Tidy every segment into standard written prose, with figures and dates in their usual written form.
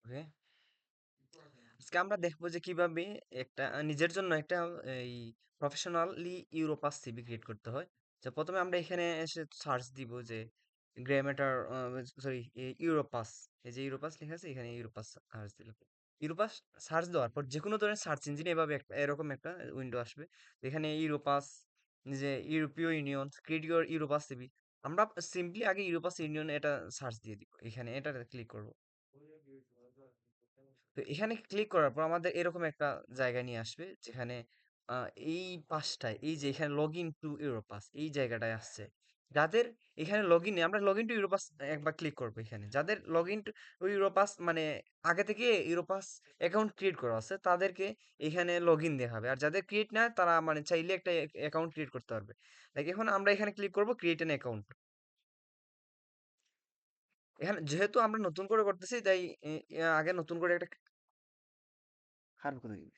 ওকে। আজকে আমরা দেখবো যে কিভাবে একটা নিজের জন্য একটা এই প্রফেশনালি ইউরোপাস সিভি ক্রিয়েট করতে হয়। তো প্রথমে আমরা এখানে এসে সার্চ দিব যে গ্রামাটার, সরি, ইউরোপাস, এই যে ইউরোপাস লেখা আছে এখানে ইউরোপাস সার্চ দিলাম। ইউরোপাস সার্চ দেওয়ার পর যে কোনো ধরনের সার্চ ইঞ্জিনে এভাবে একটা এরকম একটা উইন্ডো আসবে। এখানে ইউরোপাস, যে ইউরোপীয় union create your Europass CV, আমরা সিম্পলি আগে ইউরোপাস ইউনিয়ন এটা সার্চ দিয়ে দিব, এখানে এটা ক্লিক করব। তো এখানে ক্লিক করার পর আমাদের এরকম একটা জায়গা নিয়ে আসবে যেখানে আহ, এই পাশটায় এই যে এখানে লগ ইন টু ইউরোপাস এই জায়গাটায় আসছে। যাদের এখানে লগ ইনে আমরা লগ ইন টু ইউরোপাস একবার ক্লিক করবো, এখানে যাদের লগ ইন টু ইউরোপাস মানে আগে থেকে ইউরোপাস অ্যাকাউন্ট ক্রিয়েট করা আছে তাদেরকে এখানে লগ ইন দেওয়া হবে, আর যাদের ক্রিয়েট না তারা মানে চাইলে একটা অ্যাকাউন্ট ক্রিয়েট করতে পারবে। লাইক এখন আমরা এখানে ক্লিক করবো ক্রিয়েট অ্যান অ্যাকাউন্ট। এখানে যেহেতু আমরা নতুন করে করতেছি তাই আগে নতুন করে একটা খারাপ করে দিবি।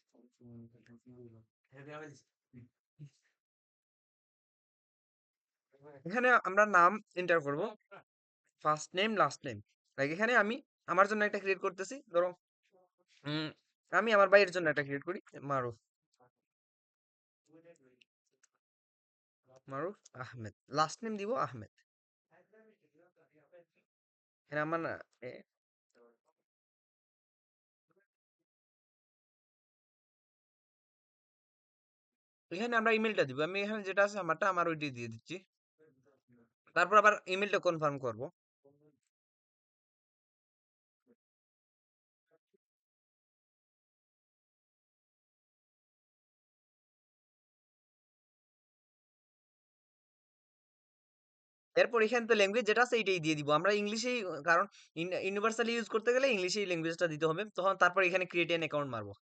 এখানে আমরা নাম এন্টার করব, first name last name. Like এখানে আমি আমার জন্য একটা ক্রিয়েট করতেছি, ধরো উম, আমি আমার ভাইয়ের জন্য একটা ক্রিয়েট করি, মারুফ, মারুফ আহমেদ, লাস্ট নেম দিব আহমেদ। এখানে আমার এখানে আমরা ইমেলটা দিব, আমি এখানে যেটা আছে আমারটা আমার ওইটাই দিয়ে দিচ্ছি। তারপর আবার ইমেলটা কনফার্ম করব। এরপর এখানে তো ল্যাঙ্গুয়েজ যেটা আছে এইটাই দিয়ে দিব আমরা ইংলিশেই, কারণ ইউনিভার্সালি ইউজ করতে গেলে ইংলিশেই ল্যাঙ্গুয়েজটা দিতে হবে, তখন তারপর এখানে ক্রিয়েট অ্যান অ্যাকাউন্ট মারবো।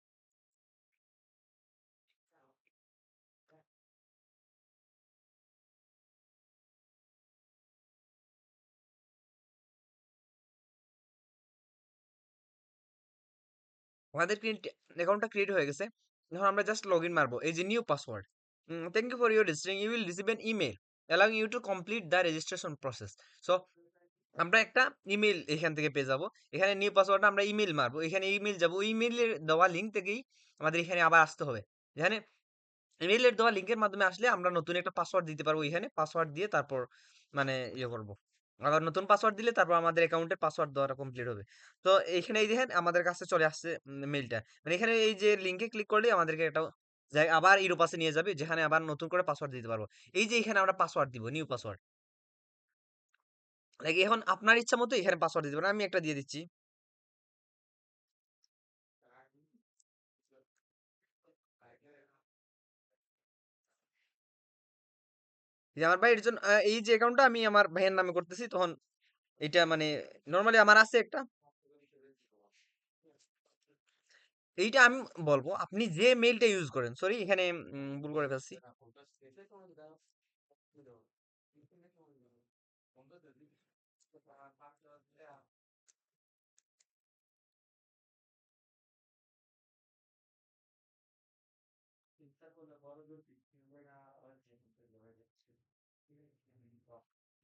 আমাদের অ্যাকাউন্টটা ক্রিয়েট হয়ে গেছে। এখন আমরা জাস্ট লগ ইন মারবো, এই যে new password, thank you for your registering, you will receive an email allowing you to complete the registration process. So আমরা একটা ইমেল এখান থেকে পেয়ে যাবো। এখানে নিউ পাসওয়ার্ডটা আমরা ইমেল মারবো, এখানে ইমেল যাবো, ওই ইমেলের দেওয়া লিঙ্ক থেকেই আমাদের এখানে আবার আসতে হবে। এখানে ইমেইলের দেওয়া লিঙ্কের মাধ্যমে আসলে আমরা নতুন একটা পাসওয়ার্ড দিতে পারবো, এখানে পাসওয়ার্ড দিয়ে তারপর মানে ইয়ে করবো। আবার নতুন পাসওয়ার্ড দিলে তারপর আমাদের অ্যাকাউন্টের পাসওয়ার্ড দেওয়াটা কমপ্লিট হবে। তো এইখানে এই দেখেন আমাদের কাছে চলে আসছে মেইলটা, মানে এখানে এই যে লিঙ্কে ক্লিক করলে আমাদেরকে একটা আবার ইউরোপাসে নিয়ে যাবে যেখানে আবার নতুন করে পাসওয়ার্ড দিতে পারবো। এই যে এখানে আমরা পাসওয়ার্ড দিব নিউ পাসওয়ার্ড, লাইক এখন আপনার ইচ্ছা মতো এখানে পাসওয়ার্ড দিতে পারেন, আমি একটা দিয়ে দিচ্ছি। যে আমার ভাইয়ের জন্য এই যে অ্যাকাউন্টটা আমি আমার ভাইয়ের নামে করতেছি, তখন এটা মানে নর্মালি আমার আছে একটা, এইটা আমি বলবো আপনি যে মেইলটা ইউজ করেন, সরি এখানে ভুল করে ফেলছি।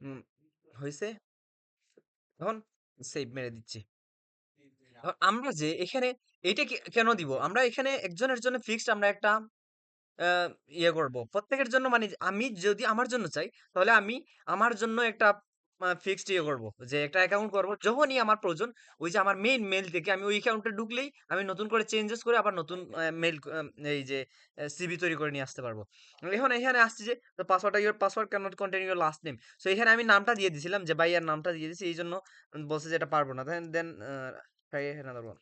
হুম, হয়েছে। এখন সেভ মেরে দিচ্ছি। আমরা যে এখানে এইটা কেন দিব, আমরা এখানে একজনের জন্য ফিক্সড আমরা একটা আহ, ইয়ে করব প্রত্যেকের জন্য, মানে আমি যদি আমার জন্য চাই তাহলে আমি আমার জন্য একটা ফিক্সড ইয়ে করব, যে একটা অ্যাকাউন্ট করব যখনই আমার প্রয়োজন, ওই যে আমার মেইন মেল থেকে আমি ওই অ্যাকাউন্টে ঢুকলেই আমি নতুন করে চেঞ্জেস করে আবার নতুন মেল, এই যে সিভি তৈরি করে নিয়ে আসতে পারবো। এখন এখানে আসছে যে পাসওয়ার্ডটা your password can not contain your last name, so এখানে আমি নামটা দিয়ে দিয়েছিলাম যে ভাইয়ার নামটা দিয়ে দিয়েছি, এই জন্য বলছে যে এটা পারবো না, দেন দেন ট্রাই অ্যানাদার ওয়ান।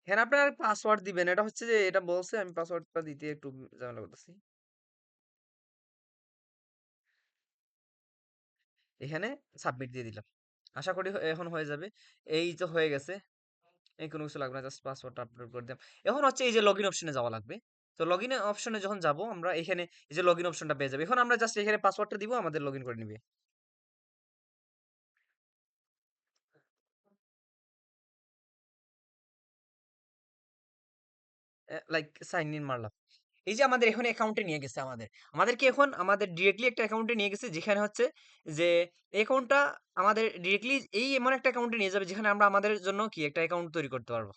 এখানে আপনার পাসওয়ার্ড দিবেন, এটা হচ্ছে যে এটা বলছে আমি পাসওয়ার্ডটা দিতে একটু ঝামেলা করতেছি। এখানে সাবমিট দিয়ে দিলাম, আশা করি এখন হয়ে যাবে। এই তো হয়ে গেছে, এই কোনো কিছু লাগবে না, জাস্ট পাসওয়ার্ডটা আপলোড করে দিলাম। এখন হচ্ছে এই যে লগইন অপশনে যাওয়া লাগবে। তো লগইন অপশনে যখন যাব আমরা এখানে এই যে লগইন অপশনটা পেয়ে যাবে, এখন আমরা জাস্ট এখানে পাসওয়ার্ডটা দিব, আমাদের লগইন করে নিবে। লাইক সাইন ইন মারলাম। এই যে আমাদের এখন অ্যাকাউন্টে নিয়ে গেছে আমাদেরকে এখন আমাদের ডিরেক্টলি একটা অ্যাকাউন্টে নিয়ে গেছে, যেখানে হচ্ছে যে অ্যাকাউন্টটা আমাদের ডিরেক্টলি এই এমন একটা অ্যাকাউন্টে নিয়ে যাবে, যেখানে আমরা আমাদের জন্য কি একটা অ্যাকাউন্ট তৈরি করতে পারবো।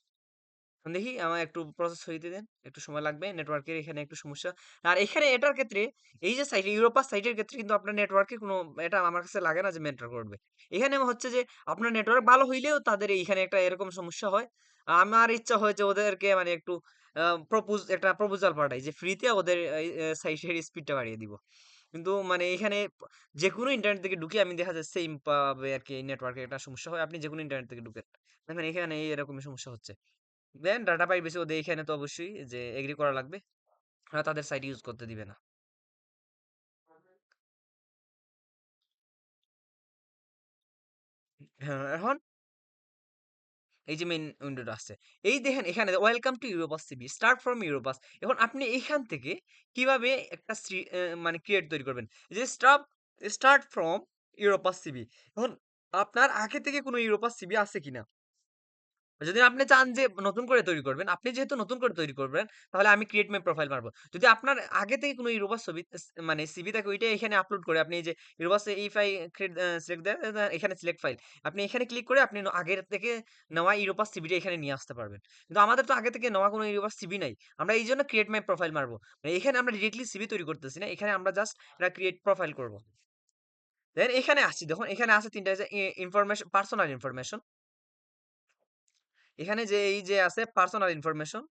দেখি আমার একটু প্রসেস হইতে দেন। একটু সময় লাগবে। নেটওয়ার্কের এখানে একটু সমস্যা। আর এখানে এটার ক্ষেত্রে এই যে সাইট ইউরোপাস সাইটের ক্ষেত্রে কিন্তু আপনার নেটওয়ার্কের কোনো এটা আমার কাছে লাগে না যে ম্যাটার করবে। এখানে হচ্ছে যে আপনার নেটওয়ার্ক ভালো হইলেও তাদের এইখানে একটা এরকম সমস্যা হয়। আমার ইচ্ছা হয় যে ওদেরকে মানে একটু একটা প্রপোজাল পাঠাই যে ফ্রিতে ওদের এই সাইটের স্পিডটা বাড়িয়ে দিব। কিন্তু মানে এখানে যেকোনো ইন্টারনেট থেকে ঢুকে আমি দেখা যায় সেইম পাবে আরকি, নেটওয়ার্কের একটা সমস্যা হয়। আপনি যেকোনো ইন্টারনেট থেকে ঢুকেন। দেখেন এখানে এরকমই সমস্যা হচ্ছে। দেন ডাটা প্রাইভেসি ওদের এখানে তো অবশ্যই যে এগ্রি করা লাগবে। তাদের সাইট ইউজ করতে দিবে না। হ্যাঁ, এখন এই যে মেইন উইন্ডোটা আছে। এই দেখেন এখানে welcome to Europass CV, start from Europass. এখন আপনি এইখান থেকে কিভাবে একটা মানে ক্রিয়েট তৈরি করবেন। যে স্টার্ট ফ্রম ইউরোপাস সিবি। এখন আপনার আগে থেকে কোনো ইউরোপাস সিবি আছে কিনা? যদি আপনি চান যে নতুন করে তৈরি করবেন, আপনি যেহেতু নতুন করে তৈরি করবেন, তাহলে আমি ক্রিয়েট মাই প্রোফাইল মারব। যদি আপনার আগে থেকে কোনো ইউরোবাস ছবি মানে সিভি থাকে, ওইটাই এখানে আপলোড করে আপনি এই যে ইউরোবাস ইফ আই ক্রিয়েট সিলেক্ট দেন, এখানে সিলেক্ট ফাইল। আপনি এখানে ক্লিক করে আপনি আগের থেকে নেওয়া ইউরোপাস সিভিটা এখানে নিয়ে আসতে পারবেন। কিন্তু আমাদের তো আগে থেকে নেওয়া কোনো ইউরোপাস সিভি নাই। আমরা এইজন্য ক্রিয়েট মাই প্রোফাইল মারব। মানে এখানে আমরা ডিরেক্টলি সিভি তৈরি করতেছি না। এখানে আমরা জাস্ট এটা ক্রিয়েট প্রোফাইল করব। দেন এখানে আসছি, দেখুন এখানে আছে ৩ টা যে ইনফরমেশন, পার্সোনাল ইনফরমেশন। এখানে যে এই যে আছে পার্সোনাল ইনফরমেশন।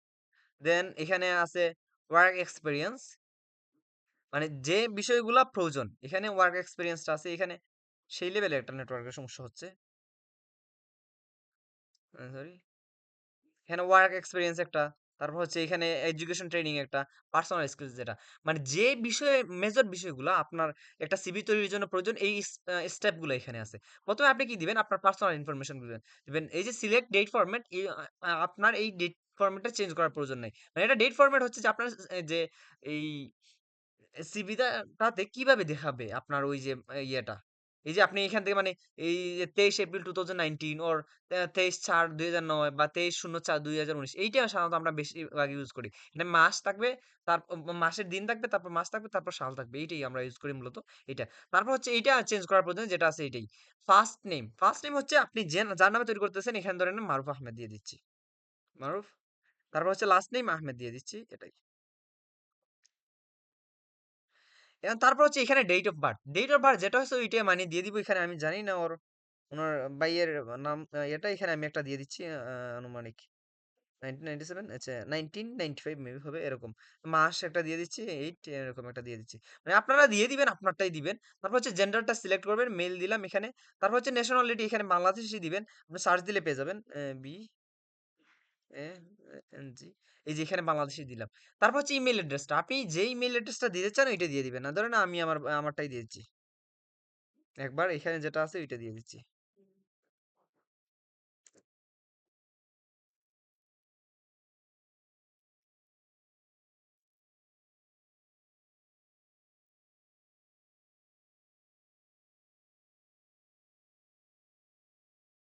দেন এখানে আছে ওয়ার্ক এক্সপেরিয়েন্স, মানে যে বিষয়গুলা প্রয়োজন এখানে ওয়ার্ক এক্সপেরিয়েন্সটা আছে এখানে। সেই লেভেলে একটা নেটওয়ার্কের সমস্যা হচ্ছে। সরি, এখানে ওয়ার্ক এক্সপেরিয়েন্স একটা, তারপর হচ্ছে এখানে এডুকেশন ট্রেনিং একটা, পার্সোনাল স্কিলস যেটা, মানে যে বিষয়ে মেজর বিষয়গুলো আপনার একটা সিভি তৈরির জন্য প্রয়োজন, এই স্টেপ গুলো এখানে আছে। প্রথমে আপনি কি দিবেন, আপনার পার্সোনাল ইনফরমেশন দিবেন দিবেন এই যে সিলেক্ট ডেট ফরম্যাট, আপনার এই ডেট ফরম্যাটটা চেঞ্জ করার প্রয়োজন নাই। মানে এটা ডেট ফরম্যাট হচ্ছে যে আপনার যে এই সিভিটা টাতে কিভাবে দেখাবে আপনার ওই যে ইয়েটা? এই যে আপনি এখান থেকে মানে এই যে ২৩ এপ্রিল 2019 ওর ২৩/৪/২০০৯ বা ২৩/০৪/২০১৯, এইটা সাধারণত আমরা বেশিরভাগ ইউজ করি। এটা মাস থাকবে, তার মাসের দিন থাকবে, তারপর মাস থাকবে, তারপর সাল থাকবে। এইটাই আমরা ইউজ করি মূলত এইটা। তারপর হচ্ছে এইটা চেঞ্জ করার প্রয়োজন যেটা আছে এইটাই। ফার্স্ট নেম হচ্ছে আপনি যার নামে তৈরি করতেছেন, এখানে ধরেন মারুফ আহমেদ দিয়ে দিচ্ছি। মারুফ। তারপর হচ্ছে লাস্ট নেম আহমেদ দিয়ে দিচ্ছি। এটাই। এখন তারপর হচ্ছে এখানে date of birth. Date of birth যেটা হচ্ছে ওইটাই মানে দিয়ে দিব এখানে। আমি জানি না উনার ভাইয়ের নাম, এটা এখানে আমি একটা দিয়ে দিচ্ছি আনুমানিক 1997, আচ্ছা 1995 মেবি হবে এরকম। মাস একটা দিয়ে দিচ্ছি, 8 এরকম একটা দিয়ে দিচ্ছি। মানে আপনারা দিয়ে দিবেন, আপনারটাই দিবেন। তারপর হচ্ছে জেন্ডারটা সিলেক্ট করবেন, মেল দিলাম এখানে। তারপর হচ্ছে ন্যাশনালিটি এখানে বাংলাদেশী দিবেন। আপনি সার্চ দিলে পেয়ে যাবেন। B A N G. এই যে এখানে বাংলাদেশী দিলাম। তারপর হচ্ছে ইমেইল অ্যাড্রেসটা। আপনি যে ইমেইল অ্যাড্রেসটা দিতে চান ওইটা দিয়ে দিবেন। না ধরেন আমি আমারটাই দিয়েছি। একবার এখানে যেটা আছে ওইটা দিয়ে দিচ্ছি।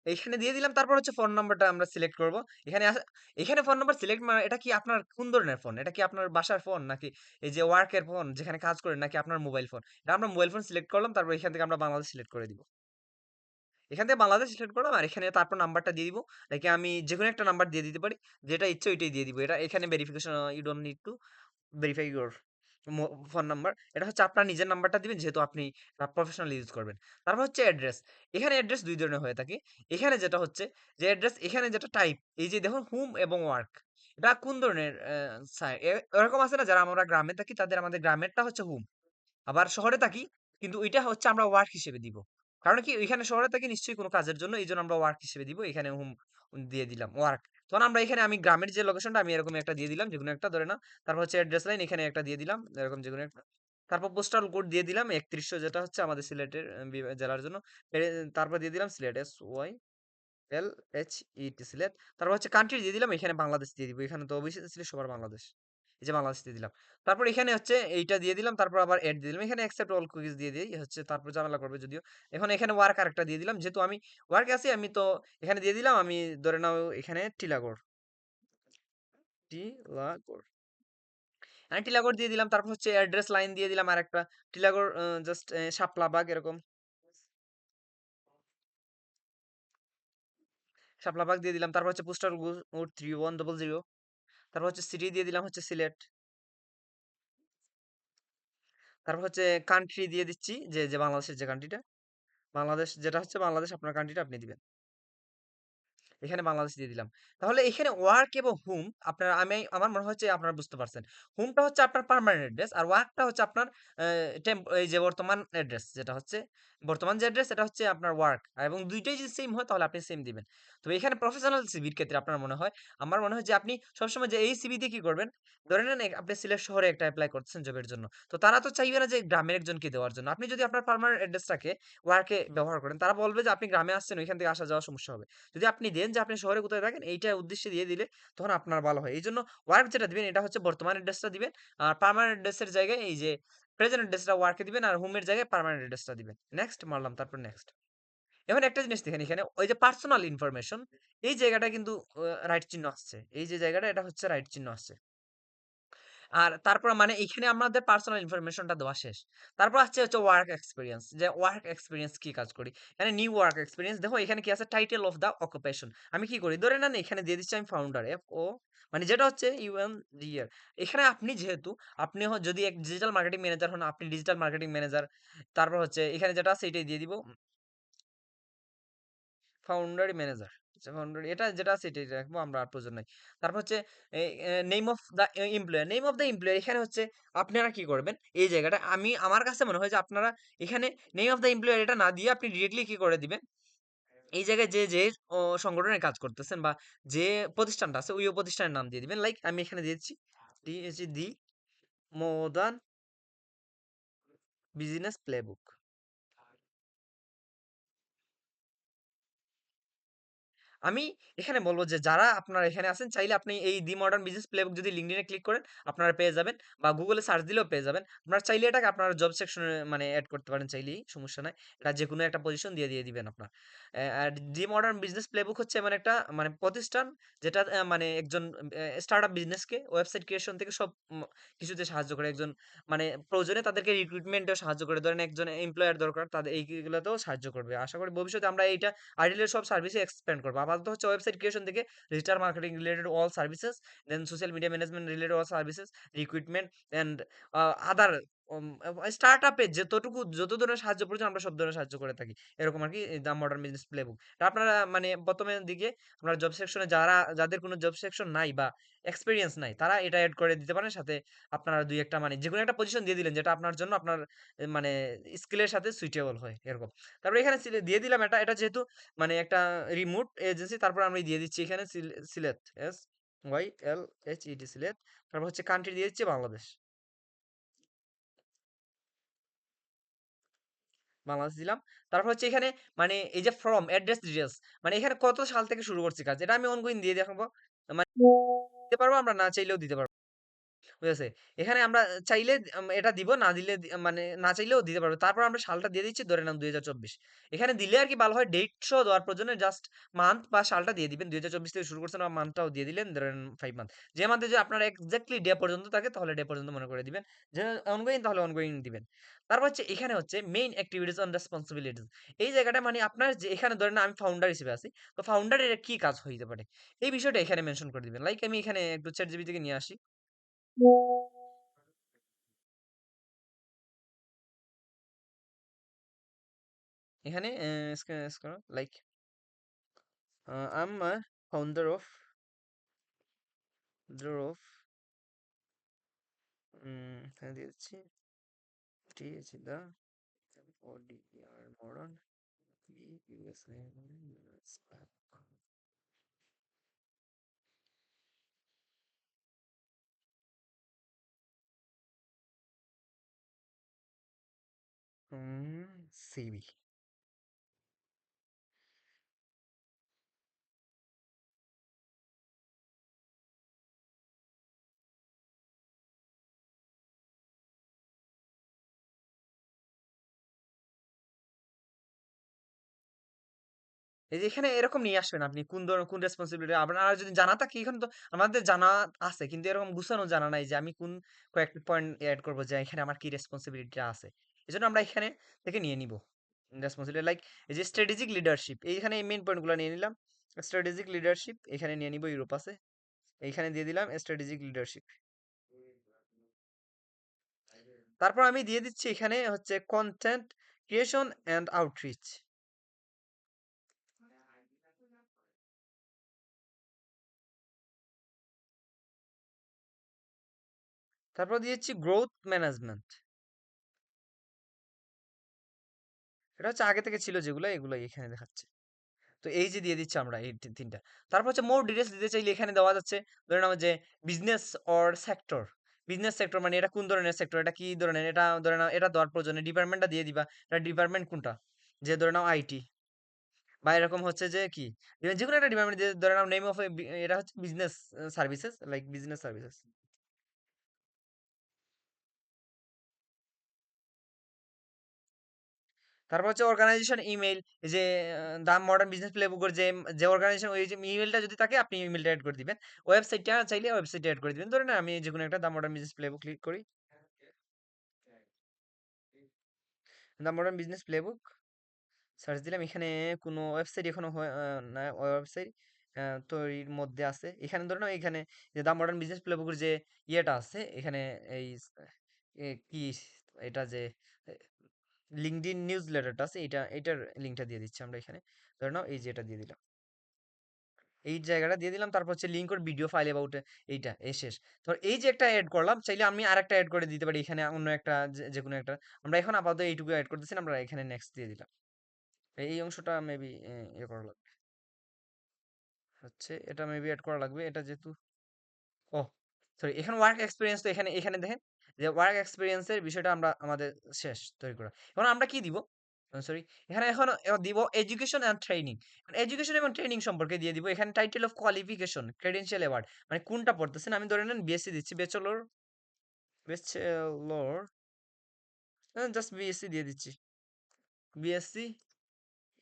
এইখানে দিয়ে দিলাম। তারপর হচ্ছে ফোন নাম্বারটা আমরা সিলেক্ট করব। এখানে এখানে ফোন নাম্বার সিলেক্ট, মানে এটা কি আপনার কোন ধরনের ফোন? এটা কি আপনার বাসার ফোন নাকি এই যে ওয়ার্কের ফোন যেখানে কাজ করেন, নাকি আপনার মোবাইল ফোন? এটা আমরা মোবাইল ফোন সিলেক্ট করলাম। তারপর এখান থেকে আমরা বাংলাদেশ সিলেক্ট করে দিব। এখান থেকে বাংলাদেশ সিলেক্ট করলাম আর এখানে তারপর নাম্বারটা দিয়ে দিব। নাকি আমি যেকোনো একটা নাম্বার দিয়ে দিতে পারি। যেটা ইচ্ছে ওইটাই দিয়ে দিব। এটা এখানে verification, you don't need to verify your phone number. এটা হচ্ছে আপনার নিজের নাম্বারটা দিবেন, যেহেতু আপনি প্রফেশনাল ইউজ করবেন। তারপর হচ্ছে অ্যাড্রেস। এখানে অ্যাড্রেস ২ ধরনের হয়ে থাকে। এখানে যেটা হচ্ছে যে অ্যাড্রেস, এখানে যেটা টাইপ, এই যে দেখুন হোম এবং ওয়ার্ক। এটা কোন ধরনের এরকম আছে না, যারা আমরা গ্রামে থাকি তাদের আমাদের গ্রামেরটা হচ্ছে হোম। আবার শহরে থাকি কিন্তু ওইটা হচ্ছে আমরা ওয়ার্ক হিসেবে দিব। কারণ কি ওইখানে শহরে থাকি নিশ্চয়ই কোনো কাজের জন্য, এইজন্য আমরা ওয়ার্ক হিসেবে দিব। এখানে হোম দিয়ে দিলাম ওয়ার্ক। তখন আমরা এখানে আমি গ্রামের যে লোকেশনটা আমি এরকম একটা দিয়ে দিলাম, যেকোনো একটা ধরে নাও। তারপর হচ্ছে অ্যাড্রেস লাইন এখানে একটা দিয়ে দিলাম, এরকম যেকোনো একটা। তারপর পোস্টাল কোড দিয়ে দিলাম ৩১০০, যেটা হচ্ছে আমাদের সিলেটের জেলার জন্য। এ তারপর দিয়ে দিলাম সিলেট, SYLHET সিলেট। তারপর হচ্ছে কান্ট্রি দিয়ে দিলাম, এখানে বাংলাদেশ দিয়ে দিব। এখানে তো অবভিয়াসলি সবার বাংলাদেশ। এই যে বাংলাদেশ দিয়ে দিলাম। তারপর এখানে হচ্ছে এইটা দিয়ে দিলাম, তারপর আবার এড দিয়ে দিলাম। এখানে অ্যাকসেপ্ট অল কুকিজ দিয়ে দিই হচ্ছে, তারপর ঝামেলা করবে যদিও। এখন এখানে ওয়ার্ক আরেকটা দিয়ে দিলাম। যেহেতু আমি ওয়ার্কে আছি, আমি তো এখানে দিয়ে দিলাম। আমি ধরে নাও এখানে টিলাগড়, টিলাগড়। টিলাগড় দিয়ে দিলাম, তারপর হচ্ছে অ্যাড্রেস লাইন দিয়ে দিলাম আরেকটা। টিলাগড় জাস্ট শাপলাবাগ এরকম। শাপলাবাগ দিয়ে দিলাম। তারপর হচ্ছে পোস্টাল কোড 3100। তারপর হচ্ছে সিটি দিয়ে দিলাম হচ্ছে সিলেট। তারপর হচ্ছে কান্ট্রি দিয়ে দিচ্ছি, যে বাংলাদেশের যে কান্ট্রিটা, বাংলাদেশ যেটা হচ্ছে বাংলাদেশ, আপনার কান্ট্রিটা আপনি দিবেন। এখানে বাংলাদেশ দিয়ে দিলাম। তাহলে এখানে ওয়ার্ক এবং হোম আপনারা, আমার মনে হচ্ছে আপনারা বুঝতে পারছেন। হোমটা হচ্ছে আপনার পার্মানেন্ট অ্যাড্রেস, আর ওয়ার্কটা হচ্ছে আপনার এই যে বর্তমান অ্যাড্রেস, যেটা হচ্ছে বর্তমান যে অ্যাড্রেস, এটা হচ্ছে আপনার ওয়ার্ক। এবং দুইটাই যদি সেম হয় তাহলে আপনি সেম দিবেন। তবে এখানে প্রফেশনাল সিভির ক্ষেত্রে আপনার মনে হয়, আমার মনে হয় যে আপনি সবসময় যে এই সিভি দিয়ে কি করবেন, ধরে নেন আপনি সিলেট শহরে একটা এপ্লাই করছেন জবের জন্য। তো তারা তো চাইবে না যে গ্রামের একজনকে দেওয়ার জন্য। আপনি যদি আপনার পার্মানেন্ট অ্যাড্রেসটাকে ওয়ার্কে ব্যবহার করেন, তারা বলবে যে আপনি গ্রামে আসছেন, ওইখান থেকে আসা যাওয়া সমস্যা হবে। যদি আপনি দেন যে আপনি শহরে কোথায় থাকেন, এইটা উদ্দেশ্যে দিয়ে দিলে তখন আপনার ভালো হয়। এইজন্য ওয়ার্ক যেটা দিবেন এটা হচ্ছে বর্তমান অ্যাড্রেসটা দিবেন। আর পার্মানেন্ট অ্যাড্রেসের জায়গায় এই যে প্রেজেন্ট অ্যাড্রেসটা ওয়ার্কে দিবেন, আর হোমের জায়গায় পার্মানেন্ট অ্যাড্রেসটা দিবেন। নেক্সট মারলাম, তারপর নেক্সট। এখন একটা জিনিস দেখেন, এখানে ওই যে পার্সোনাল ইনফরমেশন, এই জায়গাটা কিন্তু রাইট চিহ্ন আসছে। এই যে জায়গাটা, এটা হচ্ছে রাইট চিহ্ন আসছে। আর তারপর মানে এখানে আমাদের পার্সোনাল ইনফরমেশনটা দেওয়া শেষ। তারপর হচ্ছে ওয়ার্ক এক্সপেরিয়েন্স, যে ওয়ার্ক এক্সপেরিয়েন্স কি কাজ করি। এখানে নিউ ওয়ার্ক এক্সপেরিয়েন্স দেখো, এখানে কি আছে, টাইটেল অফ দ্য অকুপেশন। আমি কি করি, ধরে নেন এখানে দিয়ে দিচ্ছি আমি ফাউন্ডার, মানে যেটা হচ্ছে UNDR। এখানে আপনি যেহেতু আপনি যদি এক ডিজিটাল মার্কেটিং ম্যানেজার হন, আপনি ডিজিটাল মার্কেটিং ম্যানেজার। তারপর হচ্ছে এখানে যেটা আছে এটাই দিয়ে দিব, ফাউন্ডারি ম্যানেজার। আচ্ছা, ফাউন্ডারি এটা যেটা আছে এটাই রাখবো আমরা, আর প্রয়োজন নাই। তারপর হচ্ছে name of the employer, name of the employer. এখানে হচ্ছে আপনারা কি করবেন, এই জায়গাটা আমার কাছে মনে হয় যে আপনারা এখানে নেম অফ দ্য এমপ্লয়ার এটা না দিয়ে আপনি ডিরেক্টলি কি করে দিবেন, এই জায়গায় যে সংগঠনের কাজ করতেছেন বা যে প্রতিষ্ঠানটা আছে ওই প্রতিষ্ঠানের নাম দিয়ে দিবেন। লাইক আমি এখানে দিয়েছি দি মডার্ন বিজনেস প্লেবুক। আমি এখানে বলব যে যারা আপনারা এখানে আছেন, চাইলে আপনি এই দি মডার্ন বিজনেস প্লেবুক যদি লিঙ্কডইনে ক্লিক করেন, আপনারা পেয়ে যাবেন, বা গুগলে সার্চ দিলেও পেয়ে যাবেন। আপনারা চাইলে এটাকে আপনার জব সেকশনে মানে এড করতে পারেন, চাইলেই সমস্যা নাই। এটা যেকোনো একটা পজিশন দিয়ে দিবেন আপনার। আর দি মডার্ন বিজনেস প্লেবুক হচ্ছে এমন একটা মানে প্রতিষ্ঠান, যেটা মানে একজন স্টার্টআপ বিজনেসকে ওয়েবসাইট ক্রিয়েশন থেকে সব কিছুতে সাহায্য করে। একজন মানে প্রয়োজনে তাদেরকে রিক্রুটমেন্টেও সাহায্য করে। ধরেন একজন এমপ্লয়ার দরকার, তাদের এইগুলোতেও সাহায্য করবে। আশা করি ভবিষ্যতে আমরা এইটা আইডিয়াল সব সার্ভিসে এক্সপ্যান্ড করবো। আপাতত হচ্ছে ওয়েবসাইট ক্রিয়েশন থেকে digital marketing related all services, then social media management related all services, recruitment and other স্টার্টআপে যত ধরনের সাহায্য প্রয়োজন আমরা সব ধরনের সাহায্য করে থাকি। এরকম আরকি দ্য মডার্ন বিজনেস প্লেবুক। আপনারা মানে প্রথমের দিকে আপনার জব সেকশনে যাদের কোনো জব সেকশন নাই বা এক্সপেরিয়েন্স নাই, তারা এটা এড করে দিতে পারেন। সাথে আপনারা ২-১ টা মানে যেকোনো একটা পজিশন দিয়ে দিলেন যেটা আপনার জন্য আপনার মানে স্কিলের সাথে সুইটেবল হয় এরকম। তারপরে এখানে দিয়ে দিলাম এটা যেহেতু মানে একটা রিমোট এজেন্সি, তারপর আমি দিয়ে দিচ্ছি এখানে সিলেট, SYLHET সিলেট। তারপর হচ্ছে কান্ট্রি দিয়ে দিচ্ছি বাংলাদেশ। বাংলাদেশ দিলাম। তারপর হচ্ছে এখানে মানে এই যে ফ্রম অ্যাড্রেস ডিটেইলস, মানে এখানে কত সাল থেকে শুরু করছি কাজ, এটা আমি অনগোইং দিয়ে দেখাবো। মানে দিতে পারবো, আমরা না চাইলেও দিতে পারবো। বুঝেছে? এখানে আমরা চাইলে এটা দিব, না দিলে মানে না চাইলেও দিতে পারবো। তারপর আমরা সালটা দিয়ে দিচ্ছি, ধরে নাও ২০২৪। এখানে দিলে আরকি ভালো হয়, ডেট সহ দেওয়ার প্রয়োজনে জাস্ট মান্থ বা সালটা দিয়ে দিবেন। ২০২৪ থেকে শুরু করছেন, আর মান্থটাও দিয়ে দিলেন, ধরেন ৫ মান্থ। যে মান্থে যে আপনার এক্সাক্টলি ডে পর্যন্ত থাকে তাহলে ডে পর্যন্ত মনে করে দিবেন। যে অনগোইং তাহলে অনগোইং দিবেন। তারপর হচ্ছে এখানে হচ্ছে মেইন এক্টিভিটিস অ্যান্ড রেসপনসিবিলিটিস। এই জায়গাটা মানে আপনার যে এখানে ধরেন আমি ফাউন্ডার হিসেবে আছি। তো ফাউন্ডারের কি কাজ হইতে পারে? এই বিষয়টা এখানে মেনশন করে দিবেন। লাইক আমি এখানে একটু ChatGPT থেকে নিয়ে আসি। এখানে করো like I am founder of of এখানে দিয়ে দিচ্ছি টি দা ODR মডার্ন ইউএসএ সিবি। এই যে এখানে এরকম নিয়ে আসবেন আপনি কোন ধরনের কোন রেসপন্সিবিলিটি আপনার যদি জানা থাকে এখন তো আমাদের জানা আছে কিন্তু এরকম গুছানো জানা নাই যে আমি কোন কয়েকটা পয়েন্ট এড করব যে এখানে আমার কি রেসপন্সিবিলিটি আছে এজন্য আমরা এখানে থেকে নিয়ে নিব রেসপন্সিবিলিটি লাইক এই যে স্ট্র্যাটেজিক লিডারশিপ এইখানে এই মেইন পয়েন্টগুলো নিয়ে নিলাম স্ট্র্যাটেজিক লিডারশিপ এখানে নিয়ে নিব ইউরোপ আছে এইখানে দিয়ে দিলাম স্ট্র্যাটেজিক লিডারশিপ তারপর আমি দিয়ে দিচ্ছি এখানে হচ্ছে কন্টেন্ট ক্রিয়েশন এন্ড আউটরিচ তারপর দিয়েছি গ্রোথ ম্যানেজমেন্ট এটা হচ্ছে আগে থেকে ছিল যেগুলো এগুলো এখানে দেখাচ্ছে তো এই যে দিয়ে দিচ্ছি আমরা এই তিনটা তারপর হচ্ছে মোর ডিটেলস দিতে চাইলে এখানে দেওয়া যাচ্ছে ধরে নাও যে business or sector business sector মানে এটা কোন ধরনের সেক্টর এটা কি ধরনের এটা ধরে নাও এটা দেওয়ার প্রয়োজনে ডিপার্টমেন্টটা দিয়ে দিবা এটা ডিপার্টমেন্ট কোনটা যে ধরে নাও আইটি বা এরকম হচ্ছে যে কি যে কোনো একটা ডিপার্টমেন্ট দিয়ে ধরে নাও নেম অফ এটা হচ্ছে business services like business services তারপর হচ্ছে অর্গানাইজেশন ইমেইল যে দা মডার্ন বিজনেস প্লেবুকের যে যে অর্গানাইজেশন ওই যে ইমেইলটা যদি থাকে আপনি ইমেইলটা অ্যাড করে দিবেন ওয়েবসাইটটা চাইলে ওয়েবসাইটে অ্যাড করে দিবেন ধরেন আমি যে কোনো একটা দা মডার্ন বিজনেস প্লেবুক ক্লিক করি দা মডার্ন বিজনেস প্লেবুক সার্চ দিলাম এখানে কোনো ওয়েবসাইট এখনো না ওয়েবসাইট তৈরির মধ্যে আছে এখানে ধরে নাও এখানে যে দা মডার্ন বিজনেস প্লেবুকের যে ইয়েটা আছে এখানে এই কি এটা যে লিঙ্কডইন নিউজ লেটারটা আছে এটা এটার লিঙ্কটা দিয়ে দিচ্ছি আমরা এখানে ধরে নাও এই যে এটা দিয়ে দিলাম এই জায়গাটা দিয়ে দিলাম তারপর হচ্ছে link or video file about এইটা শেষ ধর এই যে একটা অ্যাড করলাম চাইলে আমি আরেকটা অ্যাড করে দিতে পারি এখানে অন্য একটা যে কোনো একটা আমরা এখন আপাতত এইটুকু অ্যাড করতেছি না, আমরা এখানে নেক্সট দিয়ে দিলাম এই অংশটা মেবি ইয়ে করা লাগবে হচ্ছে এটা মেবি অ্যাড করা লাগবে এটা যেহেতু ও সরি এখানে ওয়ার্ক এক্সপিরিয়েন্স তো এখানে এখানে দেখেন যে ওয়ার্ক এক্সপিরিয়েন্সের বিষয়টা আমরা আমাদের শেষ তৈরি করা এখন আমরা কি দিব সরি এখানে এখন দিব এডুকেশন অ্যান্ড ট্রেনিং এডুকেশন এবং ট্রেনিং সম্পর্কে দিয়ে দিব এখানে title of qualification credential award মানে কোনটা পড়তেছেন আমি ধরে নেন বিএসসি দিচ্ছি ব্যাচেলর ব্যাচেলর জাস্ট বিএসসি দিয়ে দিচ্ছি BSc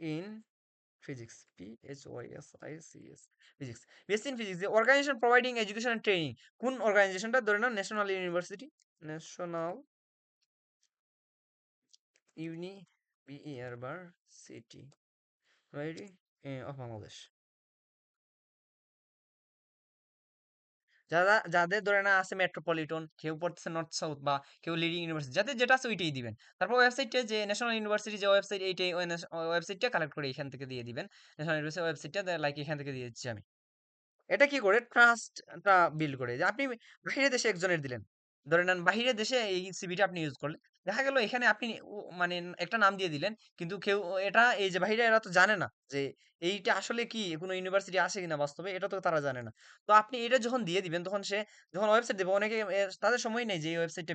in physics PHYSICS physics based in physics the organization providing education and training কোন অর্গানাইজেশনটা ধরে নাও national university national university of Bangladesh যারা যাদের ধরে না আছে মেট্রোপলিটন কেউ পড়তেছে নর্থ সাউথ বা কেউ লিডিং ইউনিভার্সিটি যাদের যেটা আছে ওইটাই দিবেন তারপর ওয়েবসাইটে যে ন্যাশনাল ইউনিভার্সিটি যে ওয়েবসাইট এইটাই ওয়েবসাইটটা কালেক্ট করে এখান থেকে দিয়ে দিবেন ন্যাশনাল ইউনিভার্সিটি ওয়েবসাইটটা লাইক এখান থেকে দিয়ে দিচ্ছি আমি এটা কি করে ট্রাস্টটা বিল্ড করে যে আপনি বাহিরের দেশে একজনের দিলেন ধরে নেন বাহিরের দেশে এই সিভিটা আপনি ইউজ করলেন দেখা গেল এখানে আপনি মানে একটা নাম দিয়ে দিলেন কিন্তু কেউ এটা এই যে বাহিরে এরা তো জানে না যে এইটা আসলে কি কোনো ইউনিভার্সিটি আসে কিনা বাস্তবে এটা তো তারা জানে না তো আপনি এটা যখন দিয়ে দিবেন তখন সে যখন ওয়েবসাইট দেবে অনেকে তাদের সময় নেই যে এই ওয়েবসাইটে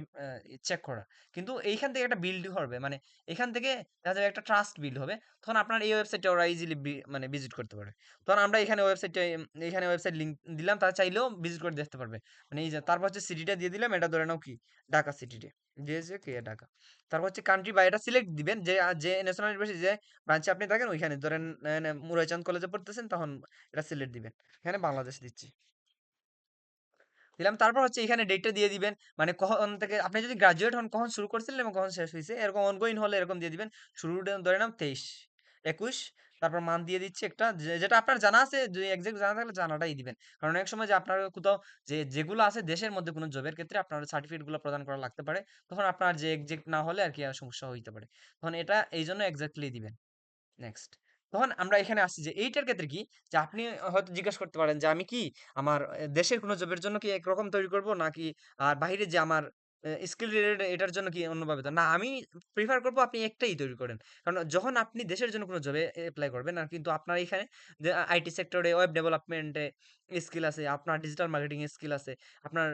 চেক করা কিন্তু এইখান থেকে একটা বিল্ড হবে মানে এখান থেকে দেখা যাবে একটা ট্রাস্ট বিল্ড হবে তখন আপনার এই ওয়েবসাইটটা ওরা ইজিলি মানে ভিজিট করতে পারে তখন আমরা এখানে ওয়েবসাইটে এখানে ওয়েবসাইট লিংক দিলাম তারা চাইলেও ভিজিট করে দেখতে পারবে মানে এই যে তারপর হচ্ছে সিটিটা দিয়ে দিলাম এটা ধরে নাও কি ঢাকা সিটিতে দিয়েছে কি ঢাকা তারপর হচ্ছে কান্ট্রি বা এটা সিলেক্ট দিবেন যে যে ন্যাশনাল ইউনিভার্সিটি যে ব্রাঞ্চে আপনি থাকেন ওইখানে ধরেন মুরাইচাঁদ কলেজে পড়তেছেন তখন এটা সিলেক্ট দিবেন এখানে বাংলাদেশ দিচ্ছি দিলাম তারপর হচ্ছে এখানে ডেটটা দিয়ে দিবেন মানে কখন থেকে আপনি যদি গ্রাজুয়েট হন কখন শুরু করছিলেন এবং কখন শেষ হয়েছে এরকম অনগোয়িং হলে এরকম দিয়ে দিবেন শুরু ধরে নাম 23 21 তারপর মান দিয়ে দিচ্ছি একটা যেটা আপনার জানা আছে যদি এক্সাক্ট জানা থাকলে জানাটাই দিবেন কারণ অনেক সময় যে আপনার কোথাও যে যেগুলো আছে দেশের মধ্যে কোনো জবের ক্ষেত্রে আপনার সার্টিফিকেট গুলো প্রদান করা লাগতে পারে তখন আপনার যে এক্সাক্ট না হলে আর কি আর সমস্যা হইতে পারে তখন এটা এই জন্য এক্স্যাক্টলি দিবেন নেক্সট তখন আমরা এখানে আসছি যে এইটার ক্ষেত্রে কি যে আপনি হয়তো জিজ্ঞাসা করতে পারেন যে আমি কি আমার দেশের কোনো জবের জন্য কি একরকম তৈরি করব নাকি আর বাইরে যে আমার স্কিল রিলেটেড এটার জন্য কি অন্যভাবে না আমি প্রিফার করবো আপনি একটাই তৈরি করেন কারণ যখন আপনি দেশের জন্য কোনো জবে অ্যাপ্লাই করবেন আর কিন্তু আপনার এখানে যে আইটি সেক্টরে ওয়েব ডেভেলপমেন্টে স্কিল আছে আপনার ডিজিটাল মার্কেটিং স্কিল আছে আপনার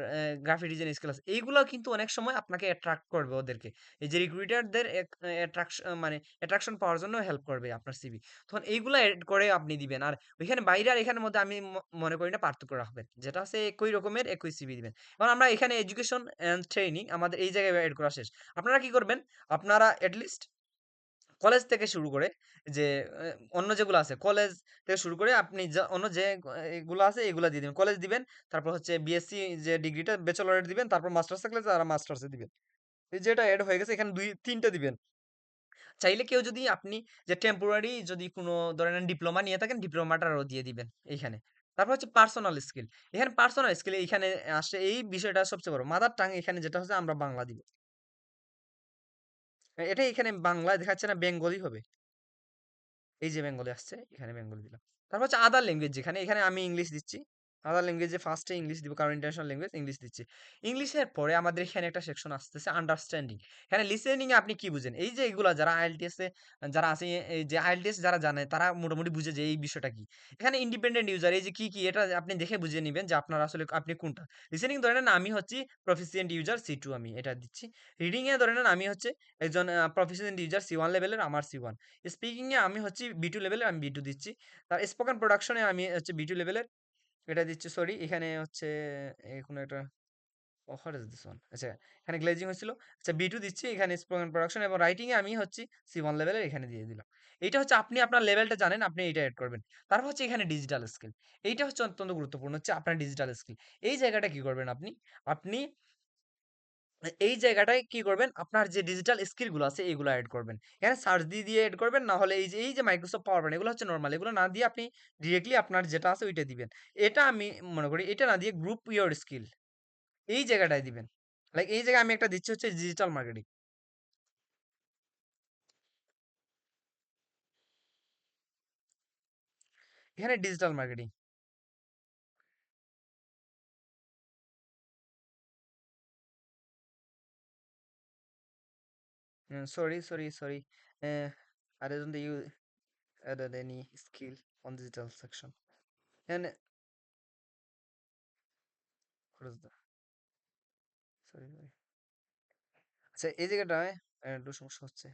গ্রাফিক ডিজাইন স্কিল আছে এইগুলো কিন্তু অনেক সময় আপনাকে অ্যাট্রাক্ট করবে ওদেরকে এই যে রিক্রুটারদের অ্যাট্রাকশন মানে অ্যাট্রাকশন পাওয়ার জন্য হেল্প করবে আপনার সিভি তখন এইগুলা এড করে আপনি দিবেন আর ওইখানে বাইরে আর এখানের মধ্যে আমি মনে করি না পার্থক্য রাখবেন যেটা আছে একই রকমের একই সিভি দিবেন এখন আমরা এখানে এডুকেশন এন্ড ট্রেনিং আমাদের এই জায়গায় এড করা শেষ আপনারা কি করবেন আপনারা এটলিস্ট কলেজ থেকে শুরু করে যে অন্য যেগুলো আছে কলেজ থেকে শুরু করে আপনি অন্য যে এগুলো আছে এগুলা দিয়ে দিবেন। কলেজ দিবেন, তারপর হচ্ছে বিএসসি যে ডিগ্রিটা ব্যাচেলরেট দিবেন, তারপর মাস্টার্স থাকলে তারা মাস্টার্সে দিবেন। এই যে এটা এড হয়ে গেছে এখানে ২-৩ টা দিবেন। চাইলে কেউ যদি আপনি যে টেম্পোরারি যদি কোনো ধরেন ডিপ্লোমা নিয়ে থাকেন ডিপ্লোমাটারও দিয়ে দিবেন এইখানে। তারপর হচ্ছে পার্সোনাল স্কিল। এখানে পার্সোনাল স্কিল এইখানে আসে এই বিষয়টা সবচেয়ে বড়। মাদার টাং এখানে যেটা হচ্ছে আমরা বাংলা দিব। এটা এখানে বাংলা দেখাচ্ছে না বেঙ্গলি হবে। এই যে বেঙ্গলি আসছে, এখানে বেঙ্গলি দিলাম। তারপর হচ্ছে আদার ল্যাঙ্গুয়েজ যেখানে, এখানে আমি ইংলিশ দিচ্ছি। আদার ল্যাঙ্গুয়েজে ফার্স্টে ইংলিশ দিব কারণ ইন্টারন্যাশনাল ল্যাঙ্গুয়েজ ইংলিশ দিচ্ছি। ইংলিশের পরে আমাদের এখানে একটা সেকশন আসতেছে আন্ডারস্ট্যান্ডিং। এখানে লিসেনিং এ আপনি কি বুঝেন? এই যে এগুলা যারা IELTS এ যারা আছে এই যে IELTS যারা জানে তারা মোটামুটি বুঝে যে এই বিষয়টা কি। এখানে ইন্ডিপেন্ডেন্ট ইউজার এই যে কি এটা আপনি দেখে বুঝে নিবেন যে আপনার আসলে আপনি কোনটা। লিসেনিং ধরে নেন আমি হচ্ছি প্রফিসিয়েন্ট ইউজার C2 আমি এটা দিচ্ছি। রিডিং এ ধরে নেন আমি হচ্ছে একজন প্রফিসিয়েন্ট ইউজার C1 লেভেলের আমার C1। স্পিকিং এ আমি হচ্ছি B2 লেভেলের আমি B2 দিচ্ছি। তার স্পোকেন প্রোডাকশন এ আমি হচ্ছে B2 লেভেলের এটা দিচ্ছি সরি এখানে হচ্ছে কোনো একটা হোয়াট ইস দিস ওয়ান আচ্ছা এখানে গ্লেজিং হয়েছিল আচ্ছা B2 দিচ্ছি এখানে স্পোকেন প্রোডাকশন এবং রাইটিং এ আমি হচ্ছি C1 লেভেলের এখানে দিয়ে দিলাম। এইটা হচ্ছে আপনি আপনার লেভেলটা জানেন আপনি এইটা এড করবেন। তারপর হচ্ছে এখানে ডিজিটাল স্কিল। এইটা হচ্ছে অত্যন্ত গুরুত্বপূর্ণ হচ্ছে আপনার ডিজিটাল স্কিল। এই জায়গাটা কি করবেন আপনি? আপনি এই জায়গাটায় কি করবেন? আপনার যে ডিজিটাল স্কিল গুলো আছে এগুলো এড করবেন। এখানে সার্চ দিয়ে এড করবেন। না হলে এই যে মাইক্রোসফট পাওয়ার পয়েন্ট এগুলো হচ্ছে নরমাল। এগুলো না দিয়ে আপনি ডিরেক্টলি আপনার যেটা আছে ওইটা দিবেন। এটা আমি মনে করি এটা না দিয়ে গ্রুপ ইওর স্কিল এই জায়গাটায় দিবেন। লাইক এই জায়গায় আমি একটা দিচ্ছি হচ্ছে ডিজিটাল মার্কেটিং। এখানে digital marketing. Sorry. I don't think you added any skill on digital section. And what is the sorry. আচ্ছা এই জায়গাটায় একটু সমস্যা হচ্ছে।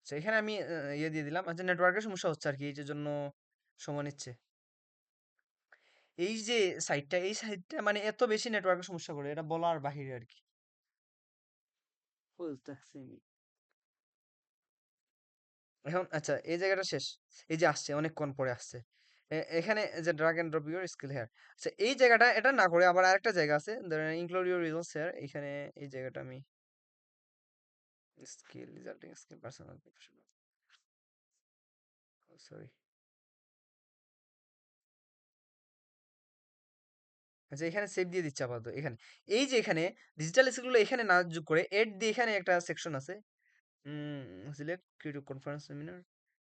আচ্ছা এখানে আমি ইয়ে দিয়ে দিলাম। আচ্ছা নেটওয়ার্কের সমস্যা হচ্ছে আরকি এইটার জন্য সময় নিচ্ছে। এই সাইটটা মানে এত বেশি নেটওয়ার্কের সমস্যা করে এটা বলার বাহিরে আরকি। বুঝতেছি আমি। এখন আচ্ছা এই জায়গাটা শেষ। এই যে আসছে অনেকক্ষণ পরে আসছে। এখানে যে drag and drop your skill here. আচ্ছা এই জায়গাটা এটা না করে আবার আরেকটা জায়গা আছে। ধরেন ইনক্লুড ইউর রিজাল্টস হেয়ার। এখানে এই জায়গাটা আমি skill resulting skill personal professional sorry. আচ্ছা এখানে সেভ দিয়ে দিচ্ছি আপাতত এখানে। এই যে এখানে ডিজিটাল স্কিলগুলো এখানে না যোগ করে এড দিয়ে এখানে একটা সেকশন আছে। Select creative conference seminar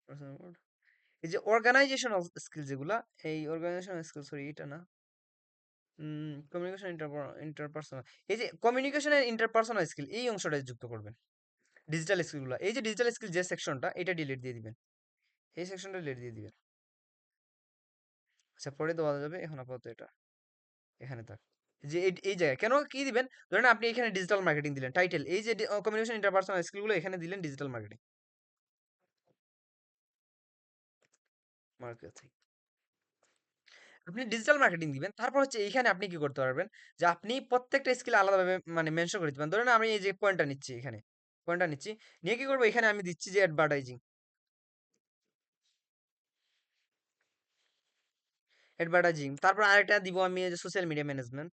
personal word. এই যে অর্গানাইজেশনাল স্কিল যেগুলা এই অর্গানাইজেশনাল স্কিল সরি এটা না। কমিউনিকেশন ইন্টারপার্সোনাল এই যে কমিউনিকেশন এন্ড ইন্টারপার্সোনাল স্কিল এই অংশটা যুক্ত করবেন ডিজিটাল স্কিলগুলো এই যে ডিজিটাল স্কিল যে সেকশনটা এটা ডিলিট দিয়ে দিবেন এই সেকশনটা ডিলিট দিয়ে দিবেন আচ্ছা পরে দেওয়া যাবে এখন আপাতত এটা এখানে থাক যে এই জায়গায় কেন কি দিবেন ধরেন আপনি এখানে ডিজিটাল মার্কেটিং দিলেন টাইটেল এই যে কমিউনিকেশন ইন্টারপার্সোনাল স্কিলগুলো এখানে দিলেন ডিজিটাল মার্কেটিং মার্কেটিং আপনি ডিজিটাল মার্কেটিং দিবেন তারপর হচ্ছে এইখানে আপনি কি করতে পারবেন যে আপনি প্রত্যেকটা স্কিল আলাদাভাবে মানে মেনশন করে দিবেন ধরেন আমি এই যে পয়েন্টটা নিচ্ছি এখানে পয়েন্টটা নিচ্ছি নিয়ে কি করবো এখানে আমি দিচ্ছি যে অ্যাডভার্টাইজিং অ্যাডভার্টাইজিং তারপর আরেকটা দিব আমি এই যে social media management